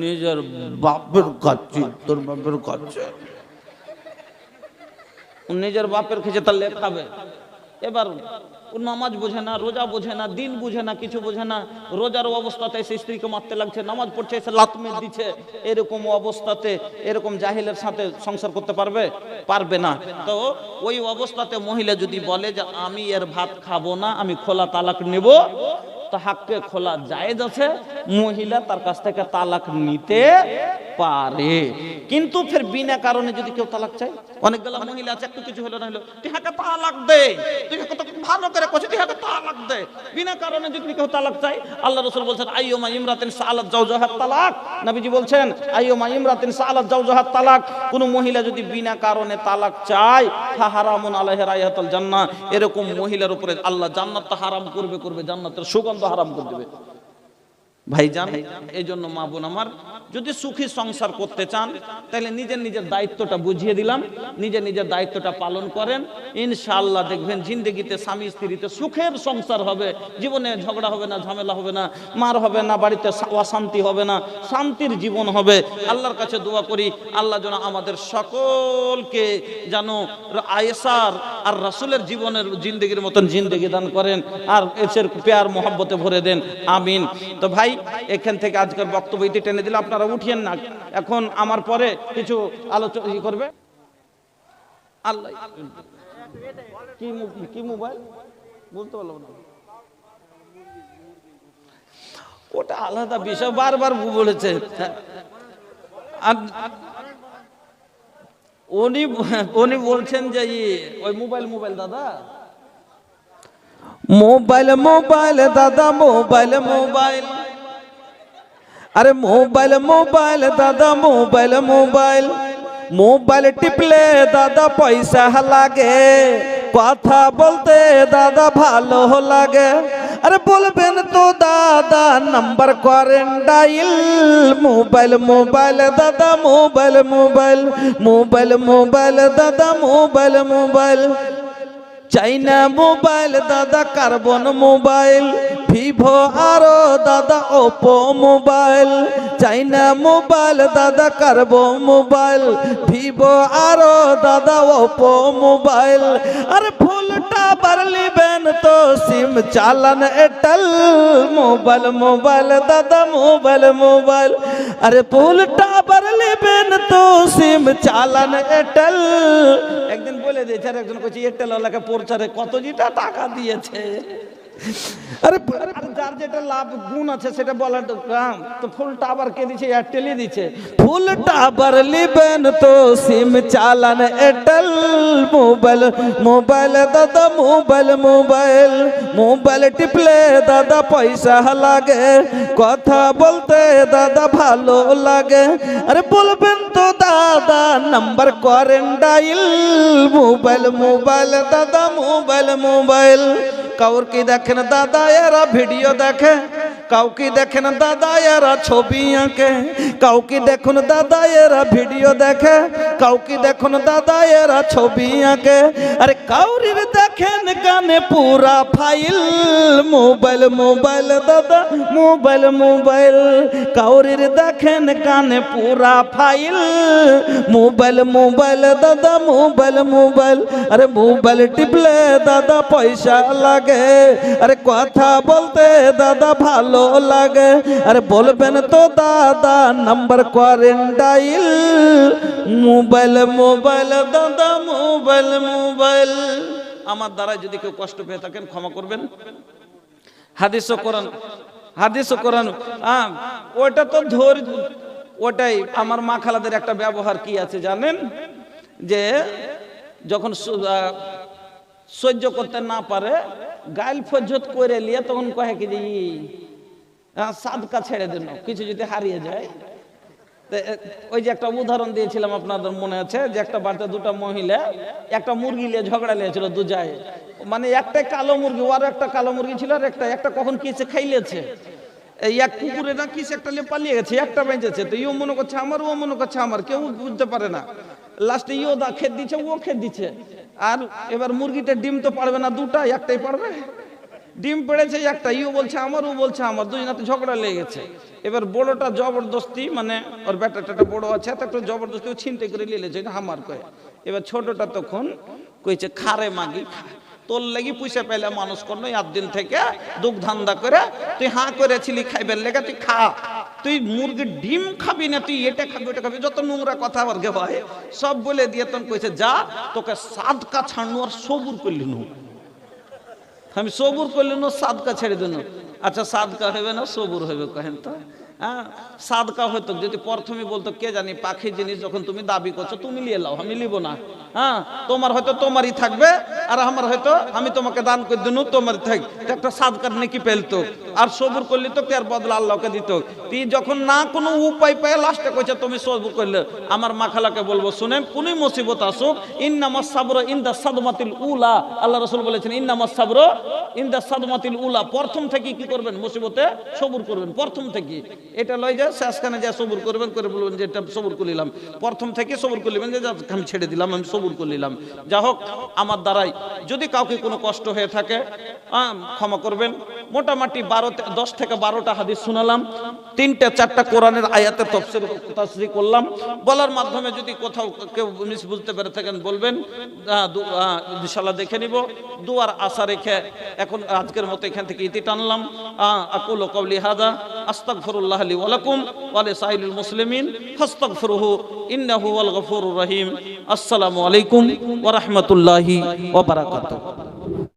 নিজের বাপের খাচ্ছি, তোর বাপের খাচ্ছে। নিজের বাপের খেয়েছে তাহলে খাবে। এবার ও নামাজ বোঝে না, রোজা বোঝে না, দিন বুঝে না, কিছু বোঝে না। রোজার অবস্থাতে এসে স্ত্রীকে মারতে লাগছে, নামাজ পড়ছে এসে লাত মেরে দিচ্ছে। এরকম অবস্থাতে এরকম জাহিলের সাথে সংসার করতে পারবে? পারবে না। তো ওই অবস্থাতে মহিলা যদি বলে যে আমি এর ভাত খাবো না, আমি খোলা তালাক নেব, তা হাককে খোলা জায়েজ আছে, মহিলা তার কাছ থেকে তালাক নিতে পারে। কিন্তু ফের বিনা কারণে যদি কেউ তালাক চায়, অনেকগুলো মহিলা আছে, একটু কিছু হলো না হলো তুই হাকে তালাক দে, তুই কত ভালো করে কইছিস, তুই হাকে তালাক দে। বিনা কারণে যদি কেউ তালাক চায়, আল্লাহ রাসূল বলেন আইয়ুমা ইমরাতিন সাআলাত জাওজাহা তালাক, নবীজি বলেন আইয়ুমা ইমরাতিন সাআলাত জাওজাহা তালাক, কোন মহিলা যদি বিনা কারণে তালাক চায়, ফা হারামুন আলাইহা রাইহাতুল জান্নাহ, এরকম মহিলার উপরে আল্লাহ জান্নাতটা হারাম করবে, জান্নাতের সুগন্ধ হারাম করে দেবে। ভাইজান, এই জন্য মা বোন আমার, যদি সুখী সংসার করতে চান, তাহলে নিজের দায়িত্বটা বুঝিয়ে দিলাম, নিজের দায়িত্বটা পালন করেন, ইনশাআল্লাহ দেখবেন জিন্দেগিতে স্বামী স্ত্রীতে সুখের সংসার হবে। জীবনে ঝগড়া হবে না, ঝামেলা হবে না, মার হবে না, বাড়িতে অশান্তি হবে না, শান্তির জীবন হবে। আল্লাহর কাছে দোয়া করি, আল্লাহ যেন আমাদের সকলকে যেন আয়েশার আর রাসূলের জীবনের জিন্দেগির মতন জিন্দেগি দান করেন, আর এসের প্যার মোহাব্বতে ভরে দেন, আমিন। তো ভাই, এখান থেকে আজকের বক্তব্য ইতি টেনে দিলে, আপনারা উঠিয়েন না। এখন আমার পরে কিছু আলোচনা করবে। আল্লাহ, কি মোবাইল বলতে পারলাম না, ওটা আলাদা বিষয়, বারবার বলেছে। উনি বলছেন যে ওই মোবাইল দাদা, মোবাইল দাদা, মোবাইল, আরে মোবাইল দাদা, মোবাইল টিপলে দাদা পয়সা লাগে, কথা বলতে দাদা ভালো লাগে। আরে বলবেন তো দাদা নাম্বার করেন ডাইল, মোবাইল দাদা, মোবাইল দাদা, মোবাইল চাইনা মোবাইল দাদা, কার্বন মোবাইল, ভিভো আরো দাদা ওপো মোবাইল, চাইনা মোবাইল দাদা, কার্বন মোবাইল, ভিভো আরো দাদা ওপো মোবাইল। আরে ফুলটা বার লিবেন তো সিম চালান এয়ারটেল, মোবাইল দাদা, মোবাইল, আরে ফুলটা বার লিবেন তো সিম চালান এয়ারটেল। একদিন বলে দিয়েছে, আর একজন কইছে এয়ারটেল ওয়ালাকে প্রচারে কত জিটা টাকা দিয়েছে। আরে যার যেটা লাভ গুণ আছে সেটা বলার তো কাম। তো ফুল টাওয়ার কে দিছে? এয়ারটেলই দিছে। ফুল টাওয়ার লিবেন তো সিম চালান এয়ারটেল, মোবাইল দাদা, মোবাইল টিপলে দাদা পয়সা লাগে, কথা বলতে দাদা ভালো লাগে। আরে বলবেন তো দাদা নাম্বার করেন ডাইল, মোবাইল দাদা, মোবাইল। কাউর কি দেখেন দাদা এরা ভিডিও দেখে, কাউকে দেখেন দাদা এরা ছবি আঁকে, কাউকে দেখুন দাদা এরা ভিডিও দেখে, কাউকে দেখুন দাদা এরা ছবি আঁকে। আরে কাউরির দেখে দেখেন কানে পুরা ফাইল মোবাইল মোবাইল দাদা মোবাইল মোবাইল কাউরির দেখেন কানে পুরা ফাইল মোবাইল মোবাইল দাদা মোবাইল মোবাইল আরে মোবাইল টিপলে দাদা পয়সা লাগে আরে কথা বলতে দাদা ভালো লাগে আরে বলবেন তো দাদা নাম্বার করেন ডাইল মোবাইল মোবাইল দাদা মোবাইল মোবাইল। আমার দ্বারা যদি কেউ কষ্ট পেয়ে থাকেন ক্ষমা করবেন। হাদিস ও কোরআন ওটা তো ওটাই আমার মা খালাদের একটা ব্যবহার কি আছে জানেন, যে যখন সহ্য করতে না পারে গাইল ফজ্জত করে নিয়ে তখন কহে কি যে সাদকা ছেড়ে দিন কিছু যদি হারিয়ে যায়। ওই যে একটা উদাহরণ দিয়েছিলাম আপনাদের মনে আছে, যে একটা বাড়িতে দুটা মহিলা একটা মুরগি নিয়ে ঝগড়া লেগেছিল দু যায়, মানে একটা কালো মুরগি আর একটা কালো মুরগি ছিল আর একটা কখন কিসে খাইলেছে, এই এক কুকুরে না কিসে একটা নিয়ে পালিয়ে গেছে, একটা বেঁচেছে। তো ইও মনে করছে আমার, ও মনে করছে আমার, কেউ বুঝতে পারে না। লাস্টে ইও খেত দিচ্ছে, ও খেত দিচ্ছে। আর এবার মুরগিটা ডিম তো পারবে না দুটা, একটাই পারবে। ডিম পেড়েছে একটা, ইও বলছে আমার, ও বলছে আমার, দুজনাতে ঝগড়া লেগে গেছে। এবার বড়টা জবরদস্তি, মানে ওর ব্যাটাটা বড় আছে, তো একটু জবরদস্তি ছিনতে করে নিয়ে লেছে হামার কয়ে। এবার ছোটটা তখন কইছে খারে মাগি, তোর লাগি পয়সা পেলে মানুষ করলো, আট দিন থেকে দুঃখ ধান্দা করে তুই হাঁ করেছিলি খাইবার লেগে, তুই খা, তুই মুরগির ডিম খাবি না, তুই এটা খাবি ওটা খাবি, যত নোংরা কথা আর গে ভাই সব বলে দিয়ে তখন কইছে যা তোকে সাদকা ছাড়নু আর সবুর করলি নু। আমি সবুর করলি না, সাদকা ছেড়ে দিন। আচ্ছা সাদকা হবে না সবুর হবে কহেন তো? হ্যাঁ সাদকা হয়তো যদি প্রথমে বলতো কে জানি পাখি জিনিস যখন তুমি দাবি করছো তুমি নিয়ে লাও, আমি নিব না। হ্যাঁ তোমার হয়তো তোমারই থাকবে আর আমার হয়তো আমি তোমাকে দান করে দিনু তোমারই থাক, একটা সাদকার নাকি পেলতো। আর সবুর করলি তো তার বদলা আল্লাহকে দিত। তুই যখন না কোনো উপায় পায় লাস্টে কইছে তুমি সবুর করলে, আমার মাখালাকে বলবো শুনে কোনই মুসিবত আসুক ইন্নামাস সাবর ইনদা সাদমাতিল উলা, আল্লাহ রাসূল বলেছেন ইন্নামাস সাবর ইনদা সাদমাতিল উলা, প্রথম থেকে কি করবেন মুসিবতে সবুর করবেন প্রথম থেকে। এটা লয় যে শেষখানে যা সবুর করবেন করে বলবেন যে এটা সবুর করলাম, প্রথম থেকে সবুর করলেন যে আমি ছেড়ে দিলাম, আমি সবুর করলাম। যা হোক আমার দ্বারাই যদি কাউকে কোনো কষ্ট হয়ে থাকে ক্ষমা করবেন। মোটামুটি 10 থেকে 12টা হাদিস শোনালাম, 3টা 4টা কোরআনের আয়াতের তাফসীর করলাম। বলার মাধ্যমে যদি কোথাও কেউ বুঝতে পেরে থাকেন বলবেন, ইনশাআল্লাহ দেখে নিব। দুয়ার আশা রেখে এখন আজকের মতো এখান থেকে ইতি টানলাম। আকুলু কওলি হাযা আস্তাগফিরুল্লাহ লি ওয়া লাকুম ওয়া লিসাইরিল মুসলিমিন ফাস্তাগফিরুহু ইন্নাহু হুয়াল গফুরুর রহিম। আসসালামু আলাইকুম ওয়া রাহমাতুল্লাহি ওয়া বারাকাতুহু।